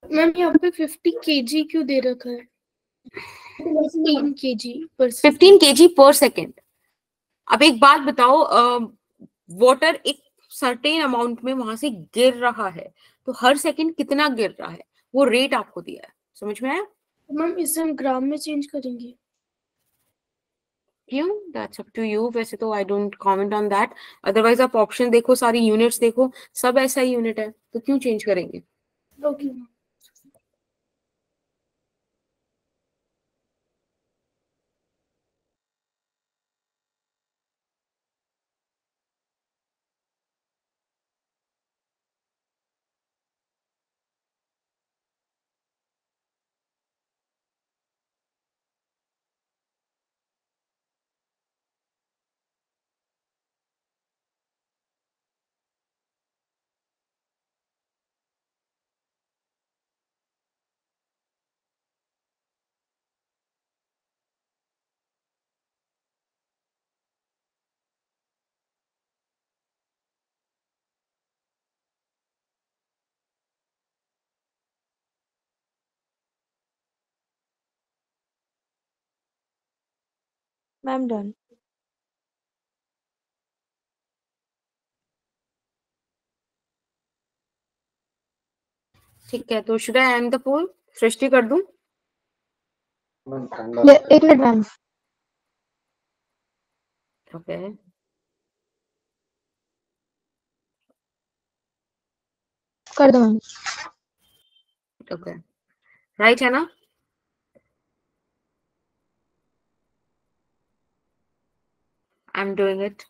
मैम यहाँ पे 50 kg क्यों दे रखा है? 15 kg पर 15 kg पर सेकेंड। अब एक बात बताओ, वाटर एक सर्टेन अमाउंट में वहां से गिर रहा है, तो हर सेकंड कितना गिर रहा है वो रेट आपको दिया है। समझ में आया? मैम इसे हम ग्राम में चेंज करेंगे। क्यों? That's up to you. वैसे तो I don't comment on that. Otherwise आप ऑप्शन देखो, सारी यूनिट्स देखो, सब ऐसा ही यूनिट है, तो क्यों चेंज करेंगे? Okay ma'am. Ma'am done. ठीक है, तो शुड आई एंड द पोल? सृष्टि कर दूं? एक मिनट मैम। ओके, कर दो मैम। ओके, राइट है ना? I'm doing it.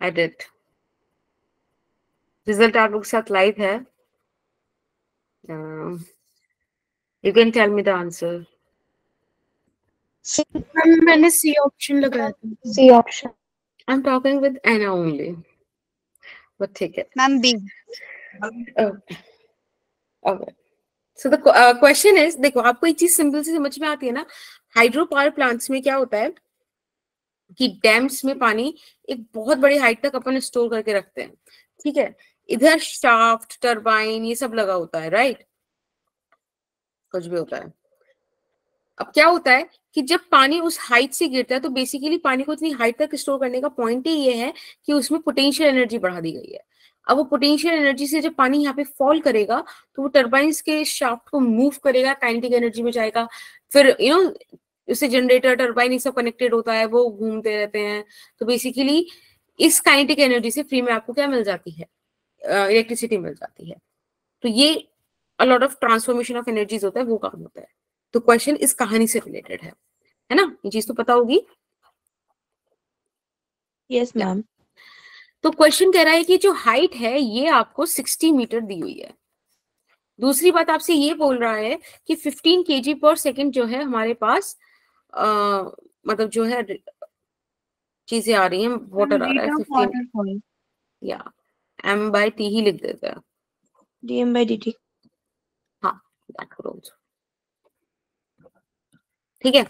I did. Result आप लोग के साथ लाइव है। You can tell me the answer. मैंने सी ऑप्शन लगाया था। C option. I'm talking with Anna only. But take it. Ma'am B. Okay. Okay. So the question is, देखो आपको एक चीज सिंपल से समझ में आती है ना, हाइड्रो पावर प्लांट्स में क्या होता है कि डैम्स में पानी एक बहुत बड़ी हाइट तक अपन स्टोर करके रखते हैं। ठीक है, इधर शाफ्ट, टरबाइन, ये सब लगा होता है, राइट? कुछ भी होता है। अब क्या होता है कि जब पानी उस हाइट से गिरता है, तो बेसिकली पानी को इतनी हाइट तक स्टोर करने का पॉइंट ही ये है कि उसमें पोटेंशियल एनर्जी बढ़ा दी गई है। अब वो पोटेंशियल एनर्जी से जब पानी यहाँ पे फॉल करेगा तो वो टर्बाइंस के शाफ्ट को मूव करेगा, काइनेटिक एनर्जी में जाएगा, फिर उससे जनरेटर टर्बाइन ये सब कनेक्टेड होता है, वो घूमते रहते हैं। तो बेसिकली इस काइनेटिक एनर्जी से फ्री में आपको क्या मिल जाती है, इलेक्ट्रिसिटी मिल जाती है। तो ये a lot of transformation of energies होता है, वो काम होता है। तो क्वेश्चन इस कहानी से रिलेटेड है ना, ये चीज तो पता होगी। Yes ma'am. तो क्वेश्चन कह रहा है कि जो हाइट है ये आपको 60 मीटर दी हुई है। दूसरी बात आपसे ये बोल रहा है कि 15 kg पर सेकेंड जो है हमारे पास मतलब जो है चीजें आ रही हैं, वाटर आ रहा है 15, या m/t ही लिख देते हैं। dm/dt। हाँ, that could also। ठीक है।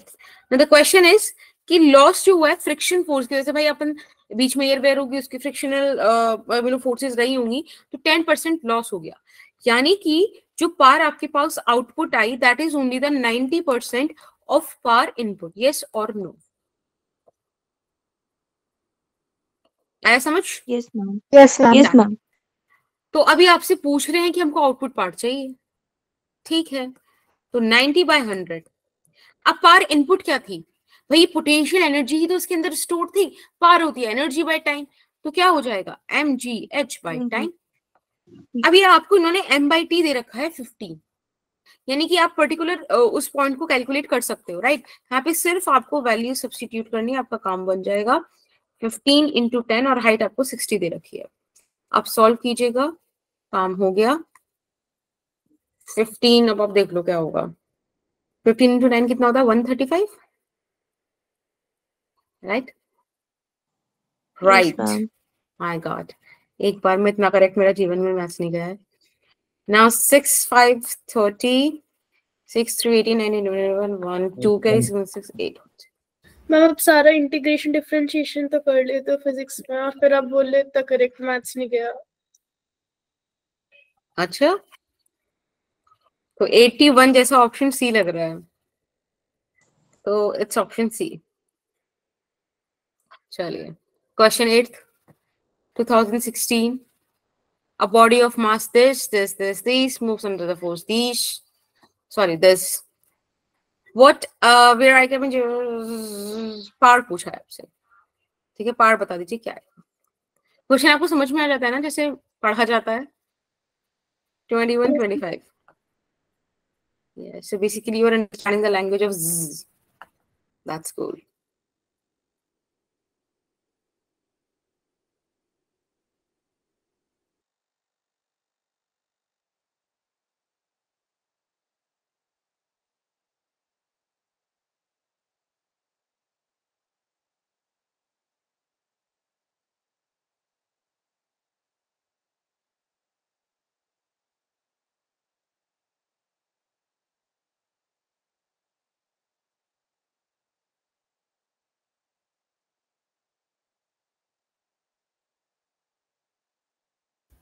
द क्वेश्चन इज कि लॉस जो हुआ है फ्रिक्शन फोर्स की वजह से, भाई अपन बीच में एयर वेयर होगी, उसकी फ्रिक्शनल फोर्सेस रही होंगी, तो 10% लॉस हो गया। यानी कि जो पार आपके पास आउटपुट आई that is only the 90% of पार इनपुट। यस और नो? आया समझ? Yes ma'am. Yes ma'am. Yes ma'am. तो अभी आपसे पूछ रहे हैं कि हमको आउटपुट पार्ट चाहिए, ठीक है। तो 90/100। अब पार इनपुट क्या थी भाई? पोटेंशियल एनर्जी ही तो उसके अंदर स्टोर थी। पार होती है एनर्जी बाय टाइम, तो क्या हो जाएगा mgh बाय टाइम। अब ये आपको इन्होंने m/t दे रखा है 15, यानी कि आप पर्टिकुलर उस पॉइंट को कैलकुलेट कर सकते हो, राइट। यहाँ पे सिर्फ आपको वैल्यू सब्स्टिट्यूट करनी है, आपका काम बन जाएगा। 15 × 10 और हाइट आपको 60 दे रखी है। आप सॉल्व कीजिएगा, काम हो गया। 15, अब आप देख लो क्या होगा। 15 × 10 कितना होता है? 135, राइट? राइट, माय गॉड, एक बार में इतना करेक्ट मेरा जीवन में मैथ्स नहीं गया है। नाउ 6 5 30 6 3 18 19 21 1 2 का 6 8। मैम अब सारा इंटीग्रेशन डिफरेंशिएशन तो कर लेते हो फिजिक्स में, और फिर आप बोल ले इतना करेक्ट मैथ्स नहीं गया। अच्छा, तो 81 जैसा ऑप्शन सी लग रहा है, तो इट्स ऑप्शन सी। चलिए, question 8 2016। A body of mass this moves under the force this. What where I can पार पूछा है आपसे, ठीक है। पार बता दीजिए क्या है। क्वेश्चन आपको समझ में आ जाता है ना, जैसे पढ़ा जाता है। 21 25। So basically you are understanding the language of zzz. That's cool.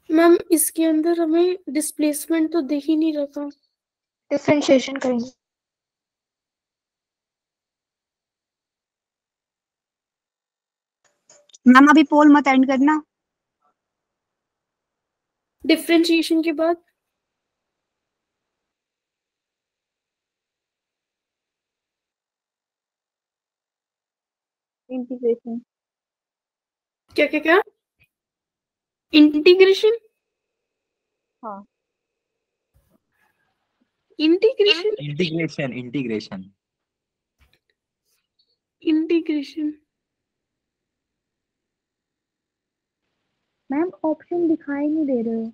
Ma'am इसके अंदर हमें डिस्प्लेसमेंट तो दिख ही नहीं रहा। डिफरेंशिएशन करेंगे। मैम अभी पोल मत एंड करना। डिफरेंशिएशन के बाद इंटीग्रेशन। क्या क्या क्या? इंटीग्रेशन? हाँ, integration integration integration ma'am option दिखाई नहीं दे रहे हो।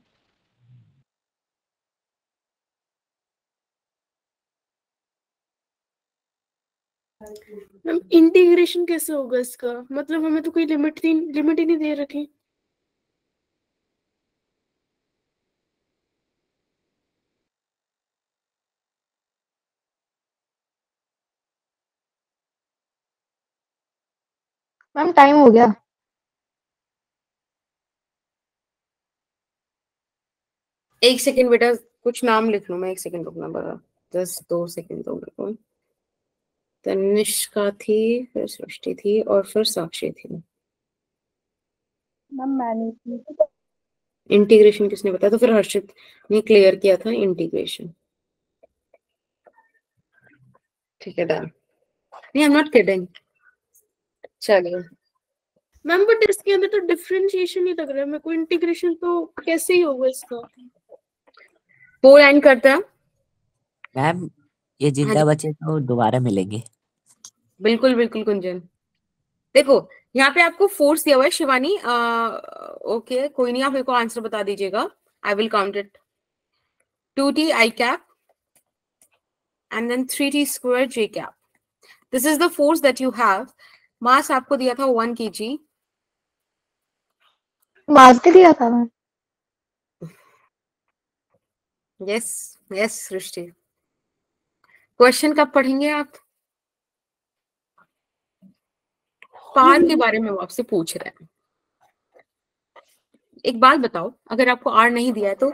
मैम इंटीग्रेशन कैसे होगा इसका? मतलब हमें तो कोई लिमिट ही नहीं दे रखी। मैम टाइम हो गया। एक सेकंड बेटा, कुछ नाम लिख लूं मैं। एक सेकंड रुकना बड़ा, 2 सेकंड दो मेरे को। तनिष्का थी, फिर सृष्टि थी, और फिर साक्षी थी। मैम मैंने की। इंटीग्रेशन किसने बताया? तो फिर हर्षित ने क्लियर किया था इंटीग्रेशन। ठीक है, डन। नहीं, आई एम नॉट किडिंग। चलिए मैम बट इसके अंदर तो डिफरेंशिएशन ही लग रहा है मेरे को, इंटीग्रेशन तो कैसे ही होगा इसका? पोल एंड करते हैं। मैम ये जिंदा बचे तो दोबारा मिलेंगे। बिल्कुल बिल्कुल कुंजन। देखो यहाँ पे आपको फोर्स दिया हुआ है शिवानी। ओके कोई नहीं, आप मेरे को आंसर बता दीजिएगा। I will count it. 2t I cap and then 3t square j cap. This is the force that you have. मास आपको दिया था 1 kg। मास के दिया था मैम। यस यस सृष्टि। क्वेश्चन कब पढ़ेंगे आप? पार के बारे में वो आपसे पूछ रहे हैं। एक बात बताओ, अगर आपको आर नहीं दिया है तो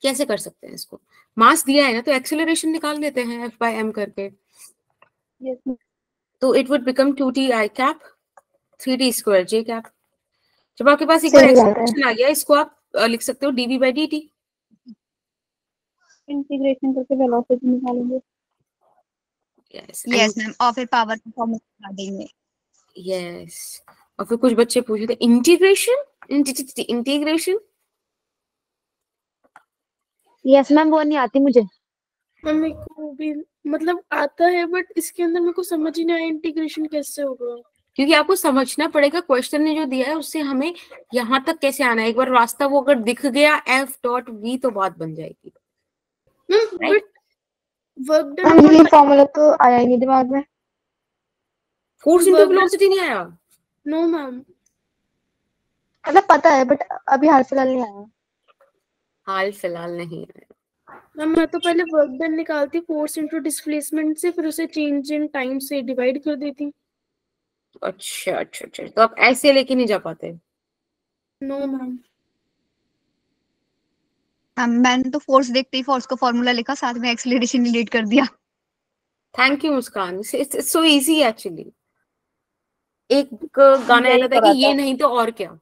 कैसे कर सकते हैं इसको? मास दिया है ना, तो एक्सेलरेशन निकाल लेते हैं F by m करके। yes, तो it would become 2t I cap 3t square j cap। जब आपके पास एक बार सही बात है। एक्सप्रेशन आ गया, इसको आप लिख सकते हो dv by dt। इंटीग्रेशन करके वेलोसिटी निकालेंगे। यस मैम, और फिर पावर का फॉर्मूला देंगे। यस। और फिर कुछ बच्चे पूछे थे इंटीग्रेशन इंटीग्रेशन। यस मैम, वो नहीं आती मुझे। मैम मेरे को भी मतलब आता है बट इसके अंदर मेरे को समझ ही नहीं आया इंटीग्रेशन कैसे होगा। क्योंकि आपको समझना पड़ेगा क्वेश्चन ने जो दिया है उससे हमें यहाँ तक कैसे आना है। एक बार रास्ता वो अगर दिख गया F.V तो बात बन जाएगी। बट वर्क मैम डन ये फॉर्मूला तो आया ही नहीं दिमाग में। फोर्स इनटू वेलोसिटी नहीं आया? नो मैम, मतलब पता है बट अभी हाल फिलहाल नहीं आया। हाल फिलहाल नहीं आया। मैम मैं तो पहले वर्क डन निकालती फोर्स इनटू डिस्प्लेसमेंट से, फिर उसे चेंज इन टाइम से डिवाइड कर देती। अच्छा अच्छा अच्छा, तो आप ऐसे लेके नहीं जा पाते? No ma'am. मैंने तो फोर्स देखते ही फोर्स का फॉर्मूला लिखा, साथ में एक्सीलरेशन डिलीट कर दिया। Thank you Muskan. It's so easy actually. एक गाना यही आता था तो कि रहता ये है। नहीं तो और क्या।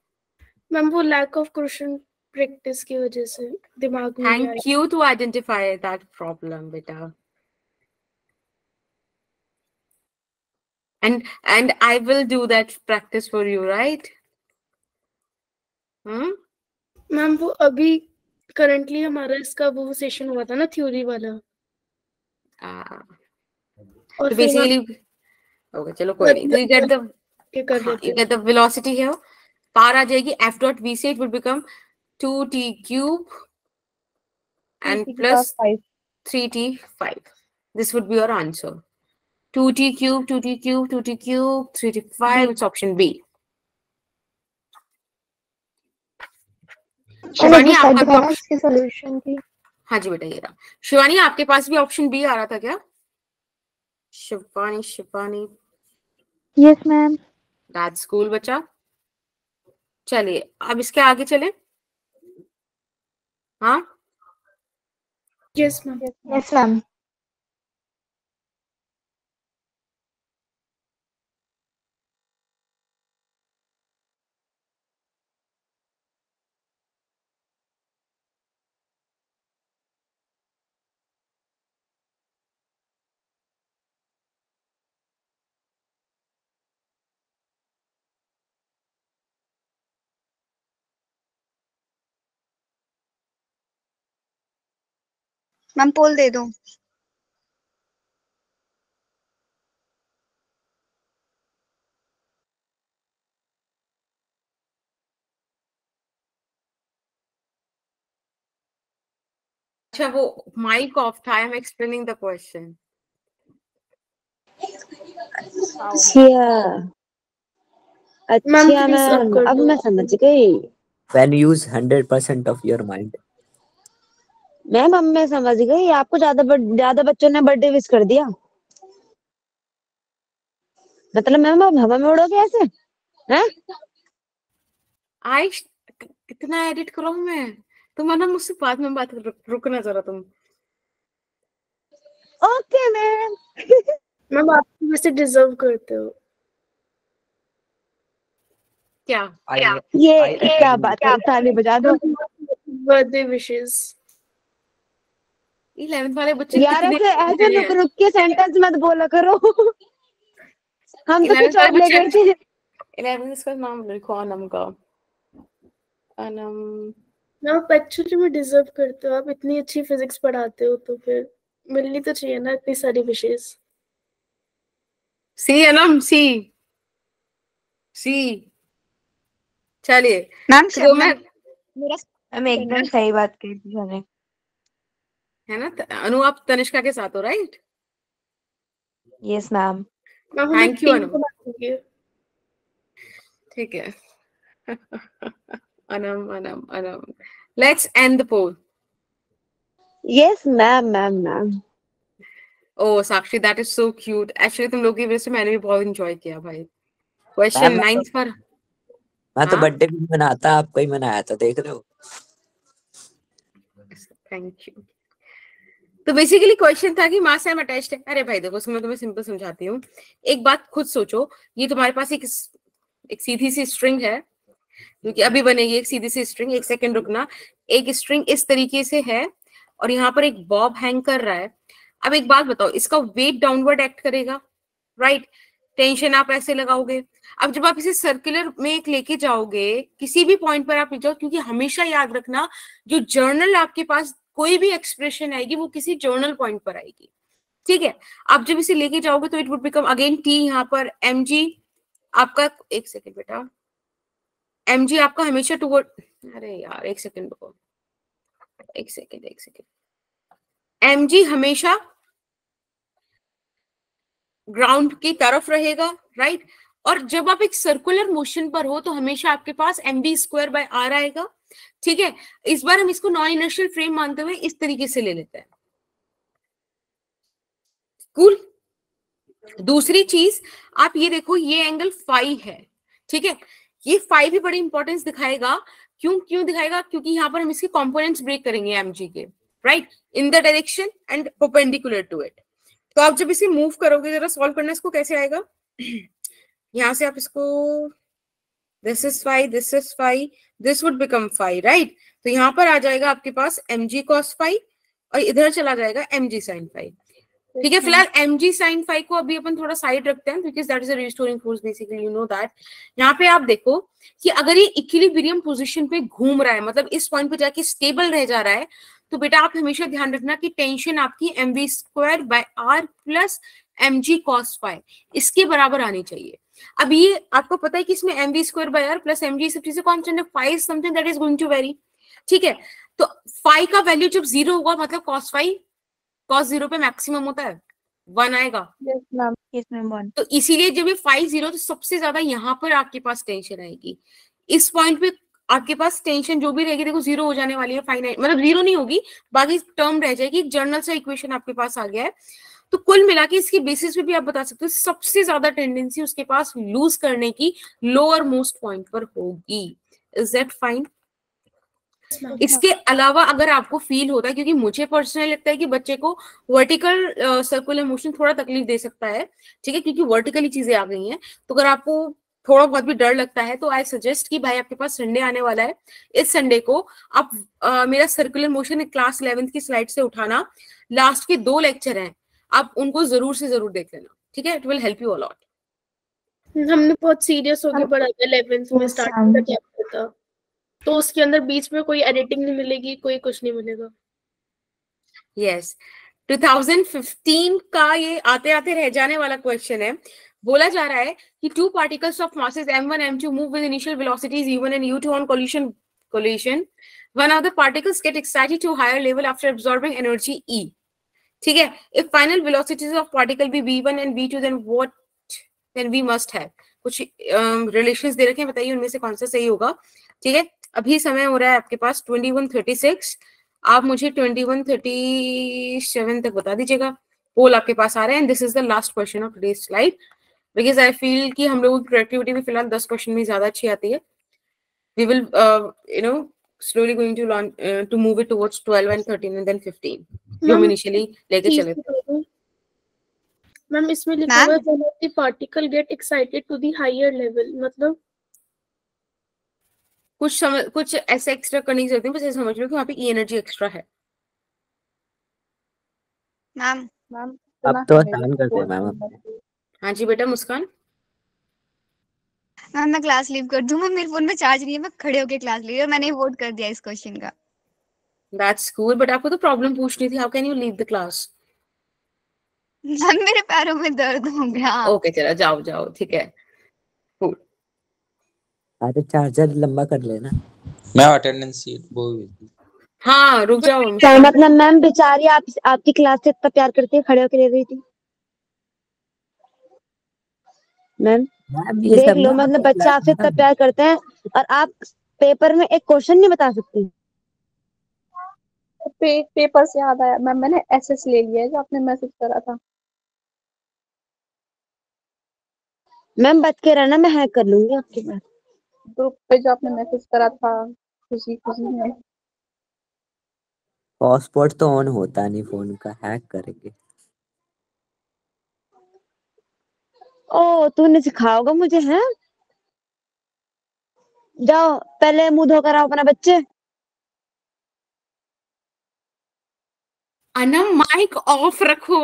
मैम वो लैक ऑफ क्वेश्चन प्रैक्टिस की वजह से दिमाग में नहीं thank you to identify that problem बेटा। and I will do that practice for you, right? Ma'am वो अभी करंटली हमारा इसका वो सेशन हुआ था ना थ्योरी वाला। और तो फिर बेसिकली ओके चलो कोई नहीं। तो you get the velocity here। पार आ जाएगी F dot V से, it would become 2t cube and plus 3t5। this would be your answer। 2t cube 2t cube 2t cube 3t5। it's option B। Shivani आपका भी option? इसकी solution की। हाँ जी बेटा ये रहा। शिवानी आपके पास भी ऑप्शन बी आ रहा था क्या? Shivani Shivani yes ma'am. That's cool बच्चा। चलिए अब इसके आगे चले। हाँ yes ma'am. Yes ma'am. Ma'am poll दे दो। अच्छा वो माइक ऑफ था। I am explaining the question. अच्छा मैम अब मैं समझ गई। When you use 100% of your mind। Ma'am अब मैं समझ गई, आपको ज्यादा बच्चों ने बर्थडे विश कर दिया, मतलब मैम अब हवा में उड़ोगे ऐसे हैं? आई कितना एडिट करूं मैं? तुम ना मुझसे बाद में बात रुकना जरा तुम। Okay ma'am. मैम आप वैसे डिजर्व करते हो। क्या ये क्या बात है, ताली बजा दो। Birthday wishes. 11th वाले बच्चे यार कितने ऐसे रुक रुक के सेंटेंस मत बोला करो। हम तो 11th कुछ और वाले ले गए थे। 11th इसका नाम लिखो, अनम का। अनम। आप एक्चुअली में डिजर्व करते हो, आप इतनी अच्छी फिजिक्स पढ़ाते हो तो फिर मिलनी तो चाहिए ना इतनी सारी विशेस। सी अनम, सी सी। चलिए मैम तो मैं, मेरा हम एकदम सही बात कही थी मैंने। है ना अनु, आप तनिष्का के साथ हो, right? Yes ma'am. Thank you Anu. ठीक है। Anam Anam Anam, let's end the poll. Yes ma'am. Oh Sakshi, that is so cute. Actually तुम लोग की वजह से मैंने भी बहुत एंजॉय किया भाई। क्वेश्चन 9 पर मैं तो बर्थडे भी मनाता, आपको ही मनाया था, देख रहे हो। Thank you. तो बेसिकली क्वेश्चन था कि मास एम अटैच्ड है। अरे भाई देखो, मैं तुम्हें सिंपल समझाती हूँ। एक बात खुद सोचो, ये तुम्हारे पास एक सीधी सी स्ट्रिंग है, क्योंकि अभी बनेगी एक सीधी सी स्ट्रिंग। एक सेकंड रुकना। एक स्ट्रिंग इस तरीके से है और यहाँ पर एक बॉब हैंग कर रहा है। अब एक बात बताओ, इसका वेट डाउनवर्ड एक्ट करेगा, राइट? टेंशन आप ऐसे लगाओगे। अब जब आप इसे सर्कुलर में एक लेके जाओगे, किसी भी पॉइंट पर आप ले जाओ, क्योंकि हमेशा याद रखना, जो जर्नल आपके पास कोई भी एक्सप्रेशन आएगी वो किसी जर्नल पॉइंट पर आएगी, ठीक है? आप जब इसे लेके जाओगे तो it would become again T, यहाँ पर mg आपका, एक सेकेंड बेटा, mg आपका हमेशा टूवर्ड, अरे यार एक सेकेंड रुको, एक सेकेंड, mg हमेशा ग्राउंड की तरफ रहेगा, राइट? और जब आप एक सर्कुलर मोशन पर हो तो हमेशा आपके पास mv²/r आएगा, ठीक है? इस बार हम इसको नॉन इनर्शियल फ्रेम मानते हुए इस तरीके से ले लेते हैं। कूल। दूसरी चीज आप ये देखो, ये एंगल फाई है, ठीक है? ये फाई भी बड़ी इंपॉर्टेंस दिखाएगा। क्यों दिखाएगा? क्योंकि यहाँ पर हम इसके कंपोनेंट्स ब्रेक करेंगे mg के, right, in the direction and perpendicular to it. तो आप जब इसे मूव करोगे, जरा सॉल्व करना इसको, कैसे आएगा? यहां से आप इसको, this is phi, this is phi, this would become phi, right? तो यहाँ पर आ जाएगा आपके पास mg cos फाई और इधर चला जाएगा mg sin फाई, ठीक है? फिलहाल mg sin फाई को अभी अपन थोड़ा साइड रखते हैं, because that is a restoring force basically, you know that. यहाँ पे आप देखो कि अगर ये इक्विलिब्रियम पोजीशन पे घूम रहा है, मतलब इस पॉइंट पे जाके स्टेबल रह जा रहा है, तो बेटा आप हमेशा ध्यान रखना कि टेंशन आपकी mv²/r plus mg cos phi इसके बराबर आनी चाहिए। अब ये आपको पता है कि इसमें mv²/r प्लस mg सब चीजें कांस्टेंट है, phi is something that is going to vary, ठीक है? तो फाई का वैल्यू जब 0 होगा, मतलब cos फाई cos 0 पे मैक्सिमम होता है, 1 आएगा। Yes ma'am 1। तो इसीलिए जब ये फाई 0, तो सबसे ज्यादा यहाँ पर आपके पास टेंशन आएगी। इस पॉइंट पे आपके पास टेंशन जो भी रहेगी, देखो 0 हो जाने वाली है, फाइनाइट मतलब 0 नहीं होगी, बाकी टर्म रह जाएगी। जर्नल से इक्वेशन आपके पास आ गया है। तो कुल मिला के इसकी बेसिस पे भी आप बता सकते हो सबसे ज्यादा टेंडेंसी उसके पास लूज करने की लोअर मोस्ट पॉइंट पर होगी। Is that fine? इसके अलावा अगर आपको फील होता है, क्योंकि मुझे पर्सनली लगता है कि बच्चे को वर्टिकल सर्कुलर मोशन थोड़ा तकलीफ दे सकता है, ठीक है, क्योंकि वर्टिकली चीजें आ गई हैं। तो अगर आपको थोड़ा बहुत भी डर लगता है तो आई सजेस्ट कि भाई आपके पास संडे आने वाला है, इस संडे को आप मेरा सर्कुलर मोशन क्लास 11th की स्लाइड से उठाना। लास्ट के 2 लेक्चर हैं, आप उनको जरूर से जरूर देख लेना, ठीक है? It will help you a lot. हमने बहुत सीरियस होके पढ़ा था 11th में, स्टार्टिंग का चैप्टर था, तो उसके अंदर बीच में कोई एडिटिंग नहीं मिलेगी, कोई कुछ नहीं मिलेगा। यस 2015 का ये आते आते रह जाने वाला क्वेश्चन है। बोला जा रहा है कि 2 particles of masses m1 m2 move with initial velocities u1 and u2 on collision. One of the particles get excited to higher level after absorbing energy E. ठीक है? If final velocities of particle be v1 and v2, then what then we must have. कुछ relations दे रखे हैं, बताइए उनमें से कौन सा सही होगा, ठीक है? अभी समय हो रहा है आपके पास 21:36, आप मुझे 21:37 तक बता दीजिएगा। पोल आपके पास आ रहा है and this is the last question of today's slide, because I feel कि हम लोगों की प्रोडक्टिविटी भी फिलहाल 10 क्वेश्चन में ज्यादा अच्छी आती है। We will slowly going to move it towards 12 and 13 and then 15 जो हम इनिशियली लेके चले थे। मैम इसमें लिखा हुआ है when the particle get excited to the higher level, मतलब कुछ ऐसे एक्स्ट्रा करने की जरूरत नहीं, बस ऐसे समझ लो कि वहाँ पे ई एनर्जी एक्स्ट्रा है। मैम मैम अब तो आसान करते हैं मैम अपने। हाँ जी बेटा मुस्कान। मैम मैं क्लास लीव कर दूं, मेरे फोन में चार्ज नहीं है, मैं खड़े होके क्लास ली और मैंने वोट कर दिया इस क्वेश्चन का। दैट्स कूल, बट आपको तो प्रॉब्लम पूछनी थी, how can you leave the class? Ma'am मेरे पैरों में दर्द हो गया। ओके चलो जाओ जाओ, ठीक है cool। अरे चार्जर लंबा कर लेना। मैं अटेंडेंस सीट वो हाँ रुक जाओ क्या मुस्कान। मतलब मैम बेचारी आपकी क्लास से इतना प्यार करती है, खड़े होकर ले रही थी मैम। मैम ये देख सब लो ना मतलब आपको बच्चा आपसे इतना प्यार करते हैं और आप पेपर में एक क्वेश्चन नहीं बता सकती। पेपर से याद आया मैम, मैंने एसएस ले लिया है जो आपने मैसेज करा था। मैम बच के रहना, मैं हैक कर लूंगी आपके पास। ग्रुप पे जो आपने मैसेज करा था खुशी खुशी में। हॉटस्पॉट तो ऑन होता नहीं फोन का, हैक करेंगे। ओ तूने सिखाओगा मुझे हैं? जाओ पहले मुंह धोकर आओ अपना बच्चे। अनम माइक ऑफ रखो।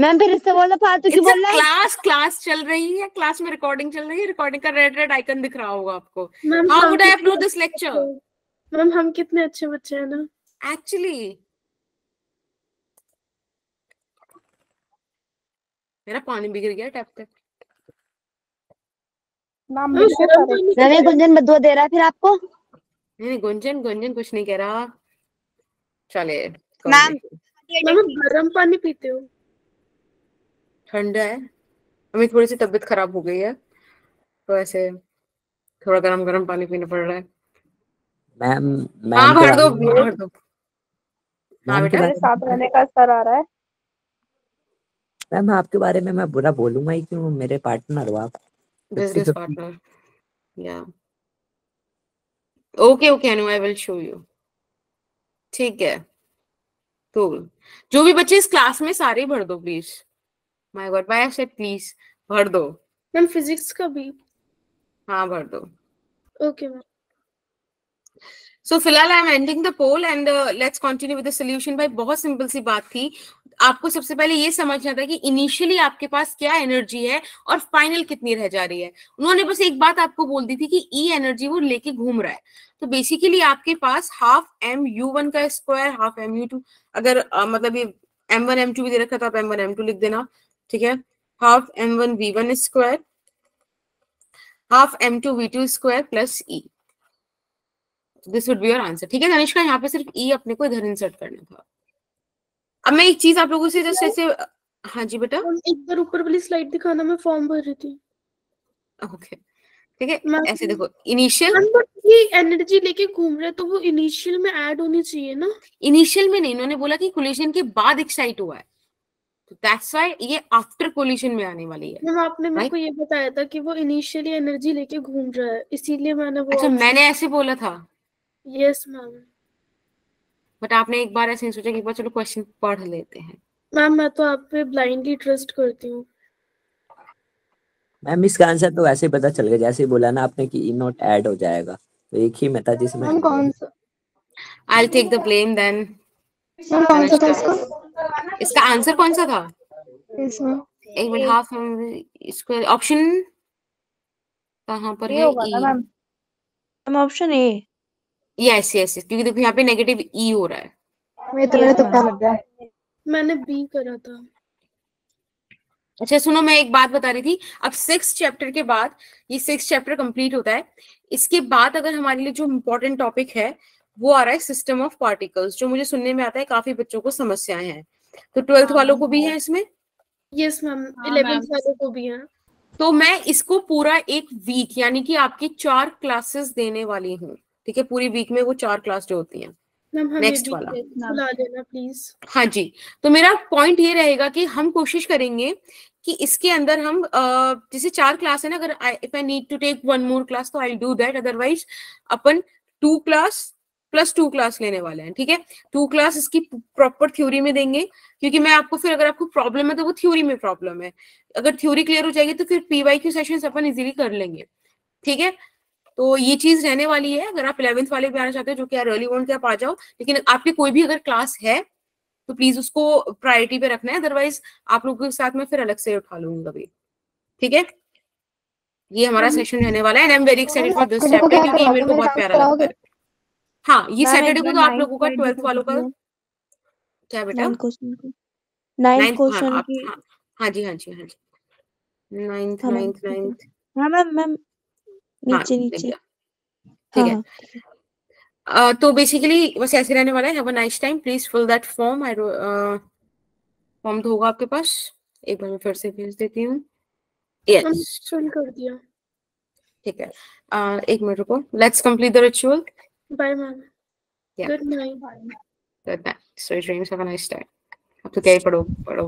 मैम फिर इससे बोल रहा फालतू क्यों बोल रहा है? क्लास चल रही है, क्लास में रिकॉर्डिंग चल रही है, रिकॉर्डिंग का रेड रेड आइकन दिख रहा होगा आपको। मैम हाउ हम वुड आई कितने अपलोड दिस अच्छे लेक्चर? बच्चे- मैम हम कितने अच्छे बच्चे हैं ना। एक्चुअली मेरा पानी भी गिर गया टैप तक। नाम मैम मिल गरम सारे। पानी मैम ये गुंजन बदुआ दे रहा है फिर आपको। नहीं गुंजन गुंजन कुछ नहीं कह रहा। चले मैम मैम आप गरम पानी पीते हो? ठंडा है, हमें थोड़ी सी तबीयत खराब हो गई है तो ऐसे थोड़ा गरम गरम पानी पीना पड़ रहा है। मैम हाँ मैम के भर बारे दो में भर दो। हाँ मैम के बेटा मेरे बारे साथ में रहने का सर आ रहा है। मैम आपके बारे में मैं बुरा बोलूंगा ही क्यों, मेरे पार्टनर हो आप। बिजनेस 50-50। पार्टनर या okay okay Anu I will show you. ठीक है तो जो भी बच्चे इस क्लास में सारे भर दो please. My God why I said please, भर दो। मैम फिजिक्स का भी? हाँ भर दो। Okay ma'am. सो फिलहाल I am ending the poll and let's continue with the solution. भाई बहुत सिंपल सी बात थी, आपको सबसे पहले ये समझना था कि इनिशियली आपके पास क्या एनर्जी है और फाइनल कितनी रह जा रही है। उन्होंने बस एक बात आपको बोल दी थी कि ई एनर्जी वो लेके घूम रहा है। तो बेसिकली आपके पास हाफ एम यू वन का square half m u two, अगर मतलब ये एम वन एम टू भी दे रखा था आप एम वन एम टू लिख देना, ठीक है। Half m one v one square half m two v two square plus e, this would be your answer. ठीक है तनिष्का, यहाँ पे सिर्फ ई अपने को इधर इंसर्ट करना था। अब मैं एक चीज आप लोगों से जस्ट ऐसे, हाँ जी बेटा मैम एक बार ऊपर वाली स्लाइड दिखाना, मैं फॉर्म भर रही थी। ओके ठीक है। मैम ऐसे देखो इनिशियल, मैम बट ये एनर्जी लेके घूम रहे हैं तो वो इनिशियल में ऐड होनी चाहिए ना। इनिशियल में नहीं, इन्होंने बोला कि कोलिशन के बाद एक्साइट हुआ है, तो दैट्स व्हाई ये आफ्टर कोलिशन में आने वाली है। मैम आपने मेरे राइट को ये बताया था कि वो इनिशियली एनर्जी लेके घूम रहा है, इसीलिए मैंने वो अच्छा मैंने ऐसे बोला था, यस मैम। बट आपने एक बार ऐसे नहीं सोचा कि एक बार चलो क्वेश्चन पढ़ लेते हैं। मैम मैं तो आप पे ब्लाइंडली ट्रस्ट करती हूँ। मैम इसका आंसर तो वैसे ही पता चल गया, जैसे ही बोला ना आपने कि ई नॉट ऐड हो जाएगा, तो एक ही में था जिसमें मैम कौन सा? I will take the blame then. Ma'am कौन सा था इसका? इसका आंसर कौन सा था? इसमें एक मिनट, हाफ स्क्वायर ऑप्शन कहाँ पर ये है? होगा ना E, ma'am. Ma'am option A. Yes yes, क्योंकि देखो यहाँ पे नेगेटिव ई हो रहा है। मेरे तो क्या लग गया। मैंने बी करा था। अच्छा सुनो, मैं एक बात बता रही थी, अब 6th चैप्टर के बाद ये 6th चैप्टर कंप्लीट होता है, इसके बाद अगर हमारे लिए जो इम्पोर्टेंट टॉपिक है वो आ रहा है सिस्टम ऑफ पार्टिकल्स, जो मुझे सुनने में आता है काफी बच्चों को समस्याएं हैं। तो 12th वालों को भी है इसमें? यस मैम, हाँ, 11th मैम। वाले को भी है। तो मैं इसको पूरा एक वीक यानी कि आपकी 4 क्लासेस देने वाली हूँ, ठीक है। पूरी वीक में वो 4 क्लास जो होती हैं। मैम हमें नेक्स्ट भी वाला बुला लेना प्लीज। हाँ जी। तो मेरा पॉइंट ये रहेगा कि हम कोशिश करेंगे कि इसके अंदर हम जैसे 4 क्लास है ना, अगर if I need to take 1 more class तो आई डू दैट, अदरवाइज अपन 2 क्लास प्लस 2 क्लास लेने वाले हैं, ठीक है। 2 क्लास इसकी प्रॉपर थ्योरी में देंगे, क्योंकि मैं आपको फिर अगर आपको प्रॉब्लम है तो वो थ्योरी में प्रॉब्लम है, अगर थ्योरी क्लियर हो जाएगी तो फिर पीवाईक्यू सेशंस अपन इजीली कर लेंगे। ठीक है, तो ये चीज रहने वाली है। अगर आप 11th वाले भी आना चाहते हो, जो कि अर्ली मॉर्निंग के आप आ जाओ, लेकिन आपकी कोई भी अगर क्लास है तो प्लीज उसको प्रायोरिटी पे रखना है, अदरवाइज आप लोगों के साथ में फिर अलग से उठा लूंगा कभी। ठीक है, ये हमारा सेशन रहने वाला है and I am very excited for this chapter क्योंकि ये मेरे को बहुत प्यारा लगता है। हाँ, ये सैटरडे को तो आप लोगों का 12th वालों का क्या बेटा? 9th क्वेश्चन की। हाँ जी, नाइन्थ। हाँ मैम नीचे ठीक है। तो बेसिकली बस ऐसे रहने वाला है। Have a nice time, please fill that form. Form तो होगा आपके पास, एक बार मैं फिर से भेज देती हूँ। यस, फिल कर दिया। ठीक है, एक मिनट रुको। Let's complete the ritual. Bye ma'am, Yeah. Good night. Good night. So dreams, have a nice day. अब तो क्या ही पढ़ो।